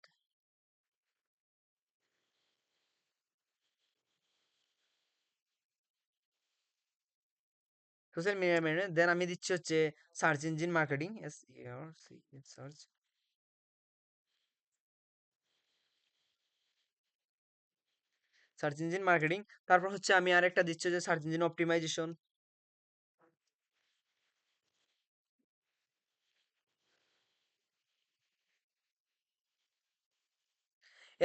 social media management then আমি দিচ্ছি হচ্ছে search engine marketing search search engine marketing তারপর হচ্ছে আমি আরেকটা দিচ্ছি যে সার্চ ইঞ্জিন অপটিমাইজেশন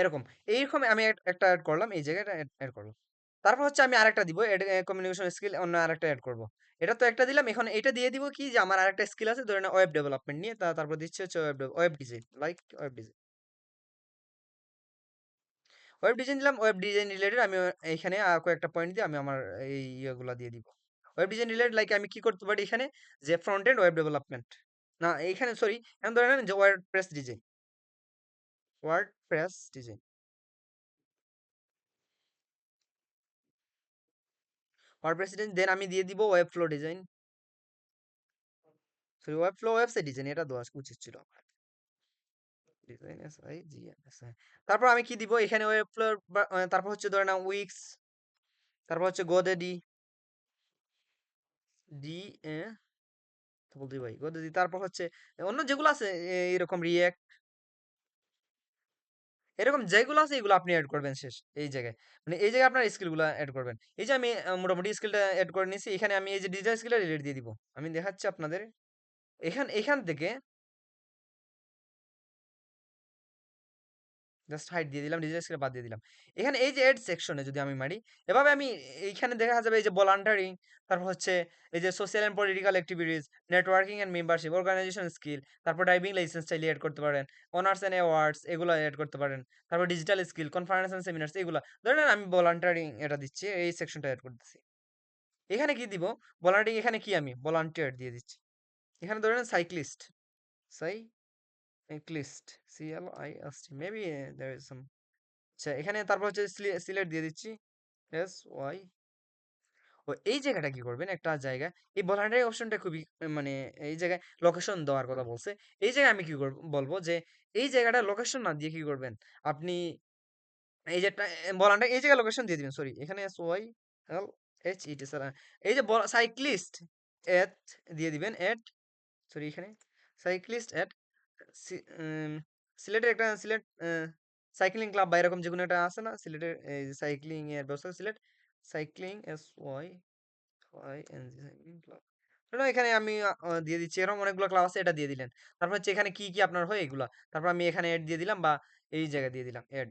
এরকম এইরকম আমি একটা অ্যাড করলাম এই জায়গাটা অ্যাড করলাম তারপর হচ্ছে আমি আরেকটা দিব কমিউনিকেশন স্কিল অন্য আরেকটা অ্যাড করব এটা তো একটা দিলাম এখন এটা দিয়ে দিব কি যে আমার আরেকটা স্কিল আছে ধরেন ওয়েব ডেভেলপমেন্ট নিয়ে তারপর দিচ্ছি হচ্ছে web design like web design web design দিলাম ওয়েব ডিজাইন রিলেটেড আমি এইখানে কয়েকটা পয়েন্ট দিয়ে আমি আমার এই ইয়েগুলা দিয়ে দিব ওয়েব ডিজাইন রিলেটেড লাইক আমি কি করতে পারি এখানে যে ফ্রন্ট এন্ড ওয়েব ডেভেলপমেন্ট না এইখানে সরি এখন ধরে নেন যে WordPress design WordPress design then আমি দিয়ে দিব Webflow design, sorry Webflow website design, এটা দেওয়া উচিত ছিল আমার। Design S I G S I. তারপর আমি কি দিব এখানে ওয়েব ফ্লো, তারপর হচ্ছে ধরে নাও উইক্স, তারপর হচ্ছে গোদেডি, ডি এ তো বলতেই ভাই গোদেডি, তারপর হচ্ছে অন্য যেগুলো আছে এরকম রিয়েক্ট, এরকম যেগুলো আছে এগুলো আপনি এড করবেন শেষ এই জায়গায়, মানে এই জায়গায় আপনার স্কিলগুলো এড করবেন। এই যে আমি মোটামুটি স্কিলটা এড করে নিয়েছি, এখানে আমি এই যে ডিজিটাল স্কিলটা রিলেট দিয়ে দিব, আমি দেখাচ্ছি আপনাদের। এখান থেকে জাস্ট হাইট দিয়ে দিলাম, ডিজিটাল স্কেল বাদ দিয়ে দিলাম। এখানে এই যে এড সেকশনে যদি আমি মারি, এভাবে আমি এইখানে দেখা যাবে এই যে ভলান্টারিং, তারপর হচ্ছে এই যে social and political activities, networking and membership, organization skill, তারপর ড্রাইভিং লাইসেন্স চাইলে এড করতে পারেন, অনার্স এন্ড অ্যাওয়ার্ডস এগুলো এড করতে পারেন, তারপর digital skill, conference and seminars এগুলো ধরেন আমি ভলান্টারিং এটা দিচ্ছি, এই সেকশনটা এড করতেছি। এখানে কি দিব, ভলান্টারিং এখানে কি আমি ভলান্টিয়ার দিয়ে দিচ্ছি। এখানে ধরেন cyclist, cyclist, CLIST maybe there is some. আচ্ছা এখানে তারপর হচ্ছে সিলেট দিয়ে দিচ্ছি, SY। ও এই জায়গাটা কি করবেন, একটা জায়গা এই ভলান্টারি অপশনটা খুবই মানে এই জায়গায় লোকেশন দেওয়ার কথা বলছে। এই জায়গায় আমি কি বলবো যে এই জায়গাটা লোকেশন না দিয়ে কি করবেন আপনি, এই যে ভলান্টারি এই জায়গায় লোকেশন দিয়ে দিবেন, সরি এখানে SYLHET স্যার, এই যে সাইক্লিস্ট এট দিয়ে দিবেন এট, সরি এখানে সাইক্লিস্ট এট সিলেটের একটা সিলেট সাইক্লিং ক্লাব বা এরকম যেকোনো একটা আছে না সিলেটের এই সাইক্লিং এর ব্যবস্থা, Sylhet cycling SYNG cycling club, এখানে আমি দিয়ে দিচ্ছি, এরকম অনেকগুলো ক্লাব আছে এটা দিয়ে দিলেন। তারপর হচ্ছে এখানে কি কি আপনার হয় এগুলা, তারপর আমি এখানে এড দিয়ে দিলাম বা এই জায়গায় দিয়ে দিলাম এড।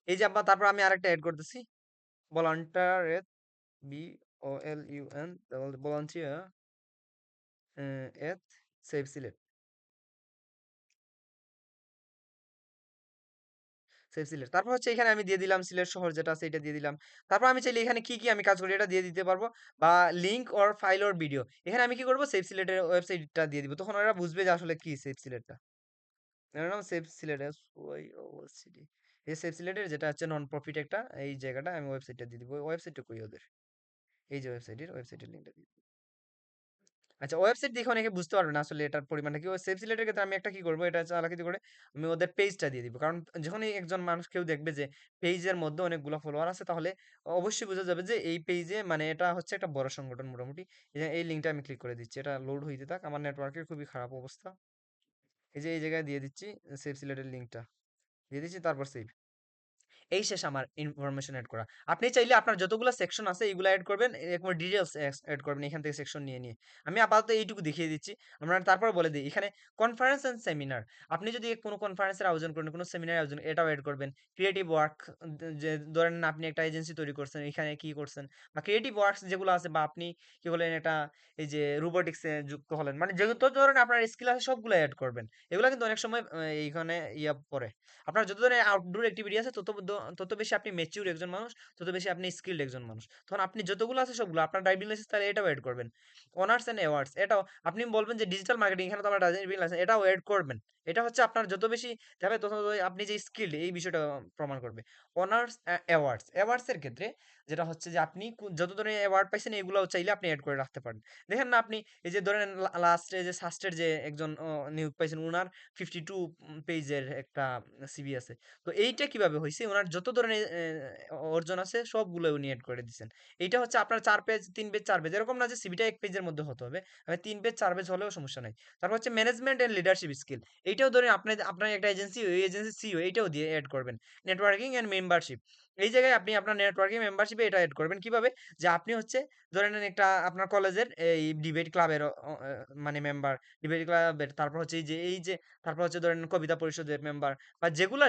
এই যে আবার তারপর আমি আরেকটা এড করতেছি, ভলান্টার BOLUN ভলান্টিয়ার এট সেভ সিলেট, সেভ সিলেট। তারপর হচ্ছে এখানে আমি দিয়ে দিলাম সিলেট শহর যেটা আছে এটা দিয়ে দিলাম। তারপর আমি চাইলে এখানে কি কি আমি কাজ করি এটা দিয়ে দিতে পারবো, বা link or file or video, এখানে আমি কি করবো সেভ সিলেটের ওয়েবসাইটটা দিয়ে দিব, তখন ওরা বুঝবে যে আসলে কি সেভ সিলেটটা। এর নাম সেভ সিলেট, SYOCD। এই সেভ সিলেটের যেটা হচ্ছে নন প্রফিট একটা এই জায়গাটা আমি ওয়েবসাইটটা দিয়ে দিব, ওয়েবসাইটটা কই ওদের, এই যে ওয়েবসাইটের লিঙ্কটা দিয়ে দিবো। আচ্ছা ওয়েবসাইট দেখে অনেকে বুঝতে পারবে না আসলে এটার পরিমাণটা কি। ওই সেভ সিলেটের ক্ষেত্রে আমি একটা কি করবো, এটা চালাকিতি করে আমি ওদের পেজটা দিয়ে দিব, কারণ যখনই একজন মানুষ কেউ দেখবে যে পেজের মধ্যে অনেকগুলো ফলোয়ার আছে, তাহলে অবশ্যই বোঝা যাবে যে এই পেজে মানে এটা হচ্ছে একটা বড় সংগঠন মোটামুটি। এই লিঙ্কটা আমি ক্লিক করে দিচ্ছি, এটা লোড হইতে থাক, আমার নেটওয়ার্কের খুবই খারাপ অবস্থা। এই যে এই জায়গায় দিয়ে দিচ্ছি সেভ সিলেটের লিঙ্কটা দিয়ে দিচ্ছি, তারপর সেভ। এই শেষ আমার ইনফরমেশন এড করা। আপনি চাইলে আপনার যতগুলো সেকশন আছে এগুলো এড করবেন, এরকম ডিটেইলস এড করবেন এখান থেকে সেকশন নিয়ে নিয়ে। আমি আপাতত এইটুকু দেখিয়ে দিচ্ছি। আমরা তারপর বলে দিই এখানে কনফারেন্স এন্ড সেমিনার। আপনি যদি কোনো কনফারেন্সের আয়োজন করেন, কোনো সেমিনারের আয়োজন, এটাও এড করবেন। ক্রিয়েটিভ ওয়ার্ক, যে ধরেন না আপনি একটা এজেন্সি তৈরি করছেন, এখানে কি করছেন, বা ক্রিয়েটিভ ওয়ার্কস যেগুলো আছে, বা আপনি কি বলেন একটা এই যে রোবোটিক্সে যুক্ত হলেন, মানে যেহেতু ধরেন আপনার স্কিল আছে সবগুলো এড করবেন। এগুলো কিন্তু অনেক সময় এইখানে পড়ে। আপনার যত ধরনের আউটডোর অ্যাক্টিভিটি আছে তত বেশি আপনি ম্যাচিউর একজন মানুষ, তত বেশি আপনি স্কিলড একজন মানুষ। তখন আপনি যতগুলো আছে সবগুলো আপনার ড্রাইভিং লাইসেন্স তাহলে এটাও এড করবেন। অনার্স এন্ড অ্যাওয়ার্ডস এটাও আপনি বলবেন যে ডিজিটাল মার্কেটিং, এখানে তো আমার ড্রাইভিং লাইসেন্স, এটাও এড করবেন। এটা হচ্ছে আপনার যত বেশি যাবে তত আপনি যে স্কিলড এই বিষয়টা প্রমাণ করবে। অনার্স অ্যাওয়ার্ডস এর ক্ষেত্রে যেটা হচ্ছে যে আপনি যত ধরনের অ্যাওয়ার্ড পাইছেন এগুলোও চাইলে আপনি এড করে রাখতে পারেন। দেখেন না আপনি এই যে ধরেন লাস্টে যে সাস্টের যে একজন নিয়োগ পাইছেন, উনার 52 পেজের একটা সিভি আছে। তো এইটা কিভাবে হইছে? উনার যত ধরনের অর্জন আছে সবগুলো উনি এড করে দিছেন। এইটা হচ্ছে আপনার ৪ পেজ, ৩ পেজ, ৪ পেজ। এরকম না যে সিভিটা ১ পেজের মধ্যে হতে হবে। ৩ পেজ, ৪ পেজ হলেও সমস্যা নাই। তারপর হচ্ছে ম্যানেজমেন্ট অ্যান্ড লিডারশিপ স্কিল। এইটাও ধরেন আপনার একটা এজেন্সি, ওই এজেন্সির সিইও এইটাও দিয়ে এড করবেন। Networking and membership. এই জায়গায় আপনি আপনার নেটওয়ার্কিং মেম্বারশিপে এটা এড করবেন। কিভাবে? যে আপনি হচ্ছে ধরে নেন একটা আপনার কলেজের এই ডিবেট ক্লাবের মানে মেম্বার, ডিবেট ক্লাবের, তারপর হচ্ছে এই যে তারপর হচ্ছে ধরেন কবিতা পরিষদের মেম্বার, বা যেগুলা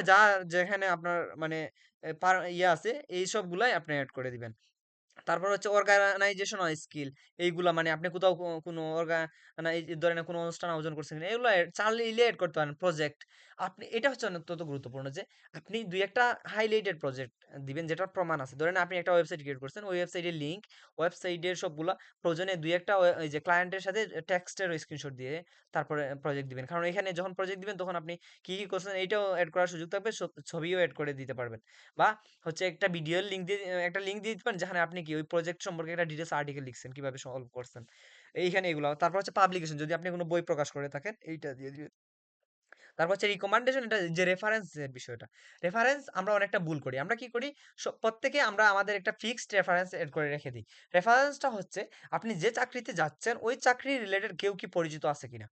যেখানে আপনার মানে ইয়ে আছে এই সবগুলাই আপনি এড করে দিবেন। তারপর হচ্ছে অর্গানাইজেশনাল স্কিল, এইগুলা মানে আপনি কোথাও কোনো এই ধরেন কোনো অনুষ্ঠান আয়োজন করছেন কিনা, এগুলো চাইলে এড করতে পারেন। প্রজেক্ট আপনি, এটা হচ্ছে অত্যন্ত গুরুত্বপূর্ণ যে আপনি দুই একটা হাইলাইটেড প্রজেক্ট দিবেন যেটার প্রমাণ আছে। ধরেন আপনি একটা ওয়েবসাইট ক্রিয়েট করছেন, ওই ওয়েবসাইটের লিঙ্ক, ওয়েবসাইটের সবগুলা প্রয়োজনে দুই একটা ওই যে ক্লায়েন্টের সাথে টেক্সটের স্ক্রিনশট দিয়ে তারপরে প্রজেক্ট দিবেন, কারণ এখানে যখন প্রজেক্ট দিবেন তখন আপনি কি কি করছেন এইটাও এড করার সুযোগ থাকবে, ছবিও এড করে দিতে পারবেন। বা হচ্ছে একটা ভিডিওর লিঙ্ক দিয়ে একটা লিঙ্ক দিয়ে দিবেন যেখানে আপনি কি ওই প্রজেক্ট সম্পর্কে একটা ডিটেলস আর্টিকেল লিখছেন, কিভাবে সলভ করছেন। এইখানে এগুলো। তারপর হচ্ছে পাবলিকেশন, যদি আপনি কোনো বই প্রকাশ করে থাকেন এইটা দিয়ে দিবেন। তারপর হচ্ছে রিকমেন্ডেশন, এটা যে রেফারেন্স এর বিষয়টা। রেফারেন্স আমরা অনেকটা ভুল করি। আমরা কি করি? প্রত্যেকে আমরা আমাদের একটা ফিক্সড রেফারেন্স এড করে রেখে দিই। রেফারেন্সটা হচ্ছে আপনি যে চাকরিতে যাচ্ছেন ওই চাকরি রিলেটেড কেউ কি পরিচিত আছে কিনা।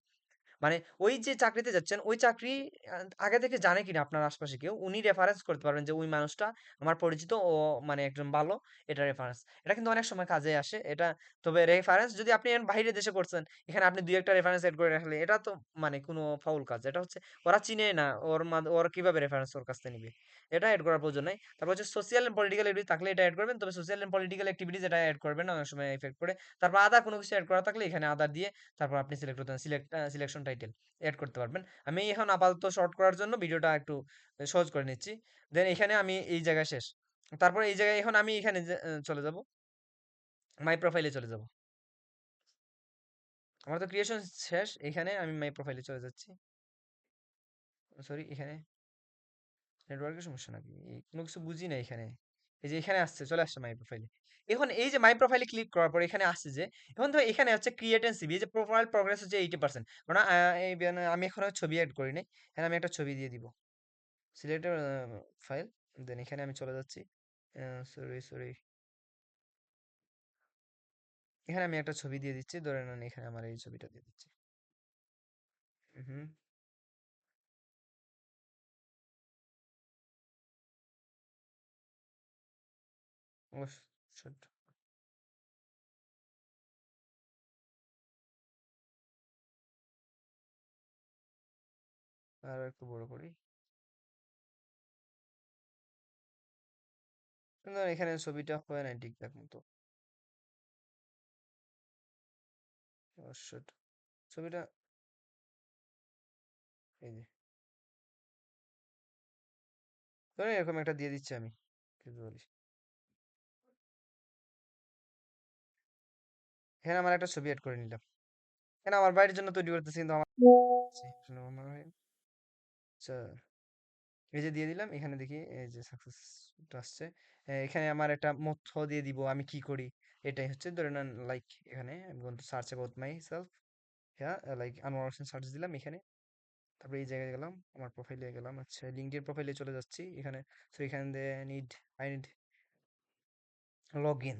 মানে ওই যে চাকরিতে যাচ্ছেন, ওই চাকরি আ আগে থেকে জানে কিনা আপনার আশপাশে কেউ, উনি রেফারেন্স করতে পারবেন যে ওই মানুষটা আমার পরিচিত, ও মানে একজন ভালো, এটা রেফারেন্স। এটা কিন্তু অনেক সময় কাজে আসে। এটা, তবে রেফারেন্স যদি আপনি বাইরের দেশে করছেন, এখানে আপনি ২-১ টা রেফারেন্স এড করে রাখলে এটা তো মানে কোনো ফাউল কাজ। এটা হচ্ছে ওরা চিনেই না, ওর কিভাবে রেফারেন্স ওর কাছ থেকে নিবে? এটা এড করার প্রয়োজন নাই। তারপর হচ্ছে সোশ্যাল এন্ড পলিটিক্যাল এক্টিভিটি থাকলে এটা এড করবেন। তবে সোশ্যাল এন্ড পলিটিক্যাল এক্টিভিটিস এটা এড করবেন না, অনেক সময় ইফেক্ট পড়ে। তারপর আদার কোনো কিছু এড করা থাকলে এখানে আদার দিয়ে তারপর আপনি সিলেক্ট করতে সিলেকশন টাইটেল এড করতে পারবেন। আমি এখন আপাতত শর্ট করার জন্য ভিডিওটা একটু সহজ করে নিচ্ছি। দেন এখানে আমি এই জায়গায় শেষ। তারপর এই জায়গায় এখন আমি এখানে চলে যাব। মাই প্রোফাইলে চলে যাব। আমার তো ক্রিয়েশন শেষ। এখানে আমি মাই প্রোফাইলে চলে যাচ্ছি। সরি, এখানে নেটওয়ার্কের সমস্যা নাকি? কোনো কিছু বুঝি না এখানে। এই যে এখানে আসছে, চলে আসছে মাই প্রোফাইলে। এখন এই যে মাই প্রোফাইলে ক্লিক করার পর এখানে আসছে যে, এখন তো এখানে হচ্ছে ক্রিয়েট এন্ড সিভি, এই যে প্রোফাইল প্রোগ্রেস হচ্ছে 80%। মানে আমি এখনো ছবি এড করি নাই। এখানে আমি একটা ছবি দিয়ে দিব। সিলেক্ট ফাইল, দেন এখানে আমি চলে যাচ্ছি। সরি সরি, এখানে আমি একটা ছবি দিয়ে দিচ্ছি, ধরে নেন এখানে আমার এই ছবিটা দিয়ে দিচ্ছি। হুম। ও শিট। আর একটু বড় করি। কিন্তু এখানে ছবিটা হয় না ঠিকঠাক মতো। ও শিট। ছবিটা এই যে, ধরেন এরকম একটা দিয়ে দিচ্ছি আমি, কি বলি। এখানে আমার একটা ছবি এড করে নিলাম। এখানে আমার বাড়ির জন্য তৈরি করতেছি, কিন্তু আমার আচ্ছা, এই যে দিয়ে দিলাম। এখানে দেখি এই যে সাকসেস আসছে। এখানে আমার একটা মধ্য দিয়ে দিব আমি কি করি। এটাই হচ্ছে, ধরে নেন লাইক এখানে আমি সার্চ অ্যাবাউট মাই সেলফ, হ্যাঁ, লাইক আনোয়ার হোসেন সার্চ দিলাম এখানে। তারপরে এই জায়গায় গেলাম, আমার প্রোফাইলে গেলাম। আচ্ছা, লিঙ্কডইন প্রোফাইলে চলে যাচ্ছি এখানে। সো এখানে I need log in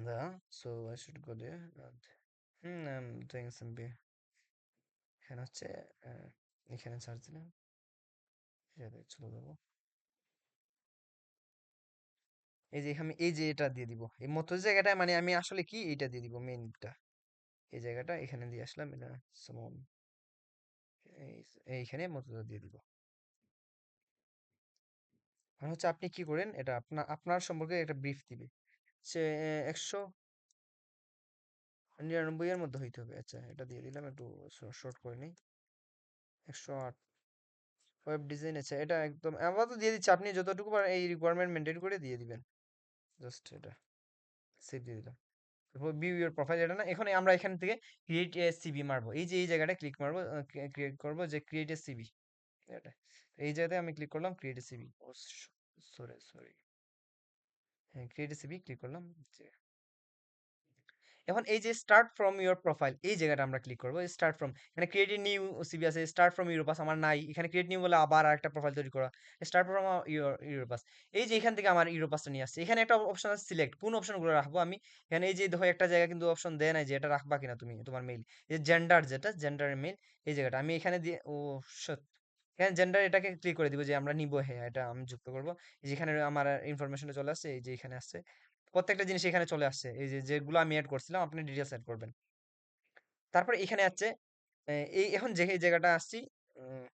so I should go there. I am doing some এখানে হচ্ছে এখানে সার্চ দিলাম, এখানে চলে যাবো। এই যে এখানে এই যে এটা দিয়ে দিব, এই মতো জায়গাটা, মানে আমি আসলে কি এইটা দিয়ে দিব মেইনটা। এই জায়গাটা এখানে দিয়ে আসলাম, এটা সুমন, এইখানে মতো দিয়ে দিব। আর হচ্ছে আপনি কি করেন, এটা আপনার সম্পর্কে একটা ব্রিফ দিবে। সে 199 এর মধ্যে হইতে হবে। আচ্ছা, এটা দিয়ে দিলাম, একটু শর্ট করে নিই। 108 ওয়েব ডিজাইন। আচ্ছা, এটা একদম আপাতত দিয়ে দিচ্ছি, আপনি যতটুকু পারেন এই রিকোয়ারমেন্ট মেনটেন করে দিয়ে দিবেন। জাস্ট এটা সেভ দিয়ে দিলাম। ভিউ ইউর প্রোফাইল, এটা না, এখন আমরা এখান থেকে ক্রিয়েট এ সিভি মারবো। এই যে এই জায়গাটা ক্লিক মারবো, ক্রিয়েট করবো যে ক্রিয়েট এ সিভি, এটা এই জায়গাতে আমি ক্লিক করলাম create a CV. Oh sorry sorry, হ্যাঁ, ক্রিয়েট এ সিভি ক্লিক করলাম। এখন এই যে স্টার্ট ফ্রম ইউর প্রোফাইল, এই জায়গাটা আমরা ক্লিক করবো। স্টার্ট ফ্রম, এখানে ক্রিয়েট নিউ সিভি আছে। স্টার্ট ফ্রম ইউরোপাস আমার নাই, এখানে ক্রিয়েট নিউ বলে আবার আরেকটা প্রোফাইল তৈরি করা। স্টার্ট ফ্রম ইউরোপাস, এই যে এখান থেকে আমার ইউরোপাসটা নিয়ে আসছে। এখানে একটা অপশন আছে সিলেক্ট, কোন অপশনগুলো রাখবো আমি। এখানে এই যে দেখো একটা জায়গা কিন্তু অপশন দেয় নাই যে এটা রাখবা কিনা তুমি তোমার মেইল। এই জেন্ডার, যেটা জেন্ডারের মেইল, এই জায়গাটা আমি এখানে দিয়ে, ও সত, এখানে জেন্ডার এটাকে ক্লিক করে দিব যে আমরা নিবো, হ্যাঁ এটা আমি যুক্ত করবো। যেখানে আমার ইনফরমেশনটা চলে আসছে, এই যে এখানে আসছে প্রত্যেকটা জিনিস এখানে চলে আসছে। এই যে যেগুলো আমি এড করছিলাম আপনি ডিটেলস এড করবেন। তারপরে এখানে আছে এই এখন যে এই জায়গাটা আসছি। উম,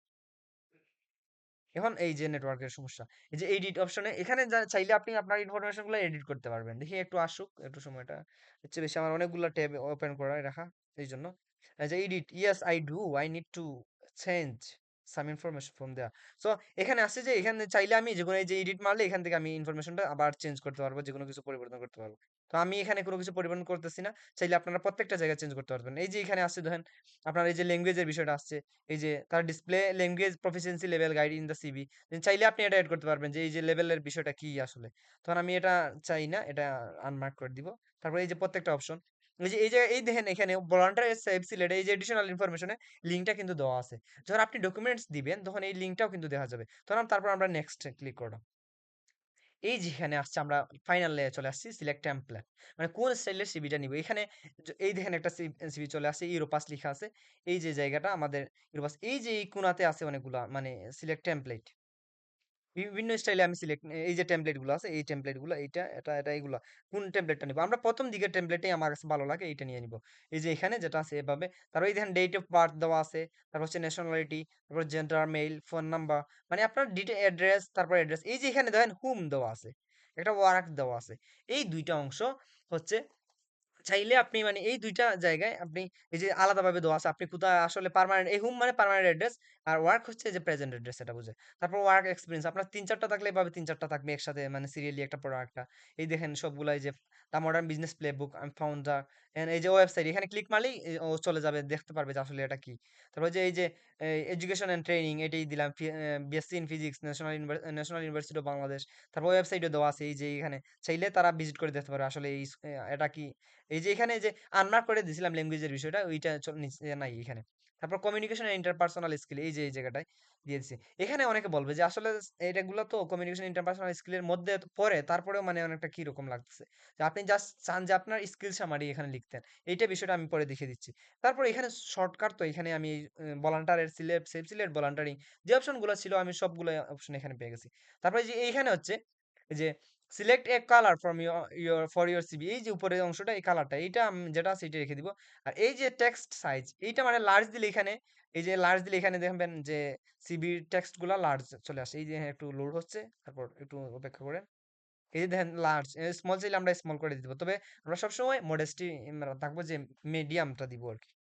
এখন এই যে নেটওয়ার্কের সমস্যা, এই যে এডিট অপশনে এখানে চাইলে আপনি আপনার ইনফরমেশন গুলো এডিট করতে পারবেন। দেখি একটু আসুক, একটু সময়টা হচ্ছে বেশি, আমার অনেকগুলো ট্যাব ওপেন করা রাখা, এই জন্য। এই যে edit, yes I do, I need to change some information from there. So এখানে আসছে যে এখানে চাইলে আমি যেকোনো এই যে এডিট মারলে এখান থেকে আমি ইনফরমেশনটা আবার চেঞ্জ করতে পারবো, যেকোনো কিছু পরিবর্তন করতে পারবো। তো আমি এখানে কোনো কিছু পরিবর্তন করতেছি না, চাইলে আপনারা প্রত্যেকটা জায়গায় চেঞ্জ করতে পারবেন। এই যে এখানে আসছে দেখেন, আপনার এই যে ল্যাঙ্গুয়েজের বিষয়টা আসছে, এই যে তার display language proficiency level guide in the CV, চাইলে আপনি এটা এড করতে পারবেন যে এই যে লেভেলের বিষয়টা কি আসলে। তখন আমি এটা চাই না, এটা আনমার্ক করে দিব। তারপরে এই যে প্রত্যেকটা অপশন, এই যে এই দেখেন এখানে ভলান্টারি সেভ সিলেক্ট, এই যে এডিশনাল ইনফরমেশনে লিঙ্কটা কিন্তু দেওয়া আছে। যখন আপনি ডকুমেন্টস দিবেন তখন এই লিঙ্কটাও কিন্তু দেখা যাবে। তখন তারপর আমরা নেক্সট ক্লিক করলাম। এই যেখানে আসছে আমরা ফাইনাল লেয়ারে চলে আসছি, সিলেক্ট টেমপ্লেট, মানে কোন স্টাইলের সিভিটা নিব। এখানে এই দেখেন একটা সিভি চলে আসছে, ইউরোপাস লেখা আছে। এই যে জায়গাটা আমাদের ইউরোপাস, এই যে এই কোণাতে আছে অনেকগুলা মানে সিলেক্ট টেমপ্লেট, বিভিন্ন স্টাইলে আমি সিলেক্ট, এই যে টেমপ্লেট গুলো আছে, এই টেমপ্লেট গুলো, এইটা এটা এটা এইগুলা কোন টেমপ্লেটটা নিব। আমরা প্রথম দিকের টেমপ্লেটই আমার কাছে ভালো লাগে, এইটা নিয়ে নিব। এই যে এখানে যেটা আছে এভাবে, তারপর এই দেখেন ডেট অফ বার্থ দেওয়া আছে, তারপর হচ্ছে ন্যাশনালিটি, তারপর জেন্ডার মেল, ফোন নাম্বার, মানে আপনার ডিটেল অ্যাড্রেস, তারপর অ্যাড্রেস। এই যে এখানে দেখেন হুম দেওয়া আছে, একটা ওয়ার্ক দেওয়া আছে। এই দুইটা অংশ হচ্ছে চাইলে আপনি মানে এই ২ টা জায়গায় আপনি এই যে আলাদাভাবে দেওয়া আছে। আপনি কোথায় আসলে পার্মানেন্ট, এই হোম মানে পার্মানেন্ট অ্যাড্রেস, আর ওয়ার্ক হচ্ছে যে প্রেজেন্ট অ্যাড্রেস, এটা বুঝে। তারপর ওয়ার্ক এক্সপেরিয়েন্স আপনার ৩-৪ টা থাকলে এভাবে ৩-৪ টা থাকবে একসাথে, মানে সিরিয়ালি একটা পর একটা। এই দেখেন সবগুলা এই যে দ্য মডার্ন বিজনেস প্লেবুক, আমি ফাউন্ড দ্য, এন্ড এই যে ওয়েবসাইট, এখানে ক্লিক মারলেই ও চলে যাবে, দেখতে পারবে যে আসলে এটা কি। তারপর যে এই যে এডুকেশন অ্যান্ড ট্রেনিং, এটাই দিলাম BSc in physics, national university of Bangladesh. তারপর ওয়েবসাইটও দেওয়া আছে, এই যে এখানে চাইলে তারা ভিজিট করে দেখতে পারে আসলে এই এটা কি। এই যে এখানে যে আনমার্ক করে দিয়েছিলাম ল্যাঙ্গুয়েজের বিষয়টা, ওইটা নিচে নাই এখানে। তারপর কমিউনিকেশন এন্ড ইন্টারপার্সোনাল স্কিল, এই যে এই জায়গাটায় দিয়ে দিছি। এখানে অনেকে বলবে যে আসলে এটাগুলো তো কমিউনিকেশন ইন্টারপার্সোনাল স্কিলের মধ্যে পড়ে, তারপরেও মানে অনেকটা কিরকম লাগতেছে, যে আপনি জাস্ট চান যে আপনার স্কিল সামারি এখানে লিখতেন। এইটা বিষয়টা আমি পরে দেখিয়ে দিচ্ছি। তারপর এখানে শর্টকাট, তো এখানে আমি ভলান্টারের সিলেক্ট, সেভ সিলেক্ট, ভলান্টারি, যে অপশনগুলো ছিল আমি সবগুলো অপশন এখানে পেয়ে গেছি। তারপরে যে এইখানে হচ্ছে যে select A colour from your CV, এই যে উপরের অংশটা, এই কালারটা, এইটা আমি যেটা আছে এটা রেখে দিব। আর এই যে টেক্সট সাইজ, এইটা মানে লার্জ দিলে এখানে, এই যে লার্জ দিলে এখানে দেখবেন যে সিবির টেক্সট গুলা লার্জ চলে আসে। এই যে একটু লোড হচ্ছে, তারপর একটু অপেক্ষা করেন। এই যে দেখেন লার্জ, স্মল চাইলে আমরা স্মল করে দিব, তবে আমরা সবসময় মডেস্টি থাকবো, যে মিডিয়ামটা দিব আর কি।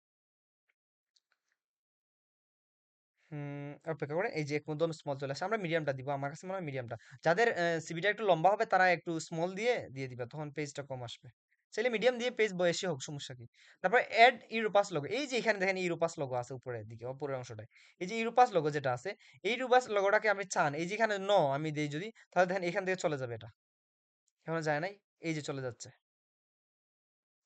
অপেক্ষা করে, এই যে একদম স্মল চলে আসে, আমরা মিডিয়ামটা দিব। আমার কাছে মনে হয় মিডিয়ামটা, যাদের সিবিটা একটু লম্বা হবে তারা একটু স্মল দিয়ে দিয়ে দিবে, তখন পেজটা কম আসবে। চাইলে মিডিয়াম দিয়ে পেজ বয়সী হোক, সমস্যা কি। তারপর অ্যাড ইউরোপাস লোগো, এই যে এখানে দেখেন ইউরোপাস লোগো আছে উপরের দিকে, উপরের অংশটায়। এই যে ইউরোপাস লোগো যেটা আছে, এই ইউরোপাস লোগোটাকে আমি চান, এই যে এখানে আমি দেই যদি, তাহলে দেখেন এখান থেকে চলে যাবে এটা। এখনো যায় নাই, এই যে চলে যাচ্ছে।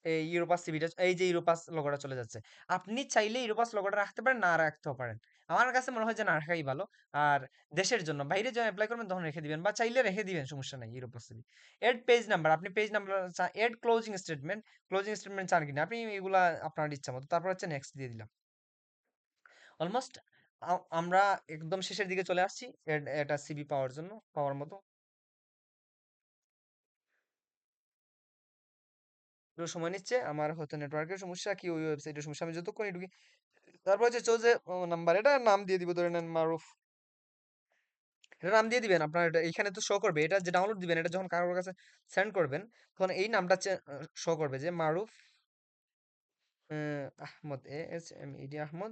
এই ইউরোপাস সিভিটা, এই যে ইউরোপাস লোগোটা চলে যাচ্ছে। আপনি চাইলে ইউরোপাস লোগোটা রাখতে পারেন, না রাখতেও পারেন। আমার কাছে মনে হয় যে না রাখাই ভালো। আর দেশের জন্য বাইরে যখন এপ্লাই করবেন তখন রেখে দিবেন, বা চাইলে রেখে দিবেন, সমস্যা নাই Europass CV. Add page number, আপনি page number, add closing statement চান কিনা আপনি, এগুলা আপনার ইচ্ছা মতো। তারপর হচ্ছে নেক্সট দিয়ে দিলাম। অলমোস্ট আমরা একদম শেষের দিকে চলে আসছি এটা সিভি পাওয়ার জন্য, পাওয়ার মতো। একটু সময় নিচ্ছে, আমার হয়তো নেটওয়ার্কের সমস্যা কি ওই ওয়েবসাইটের সমস্যা, আমি যতক্ষণ ঢুকি। তারপর হচ্ছে চোজে নাম্বার, এটা নাম দিয়ে দিব, ধরে নেন মারুফ। এটা নাম দিয়ে দিবেন আপনার, এটা এখানে তো শো করবে, এটা যে ডাউনলোড দিবেন, এটা যখন কারোর কাছে সেন্ড করবেন, তখন এই নামটা শো করবে যে Maruf Ahmed, S M E D Ahmed,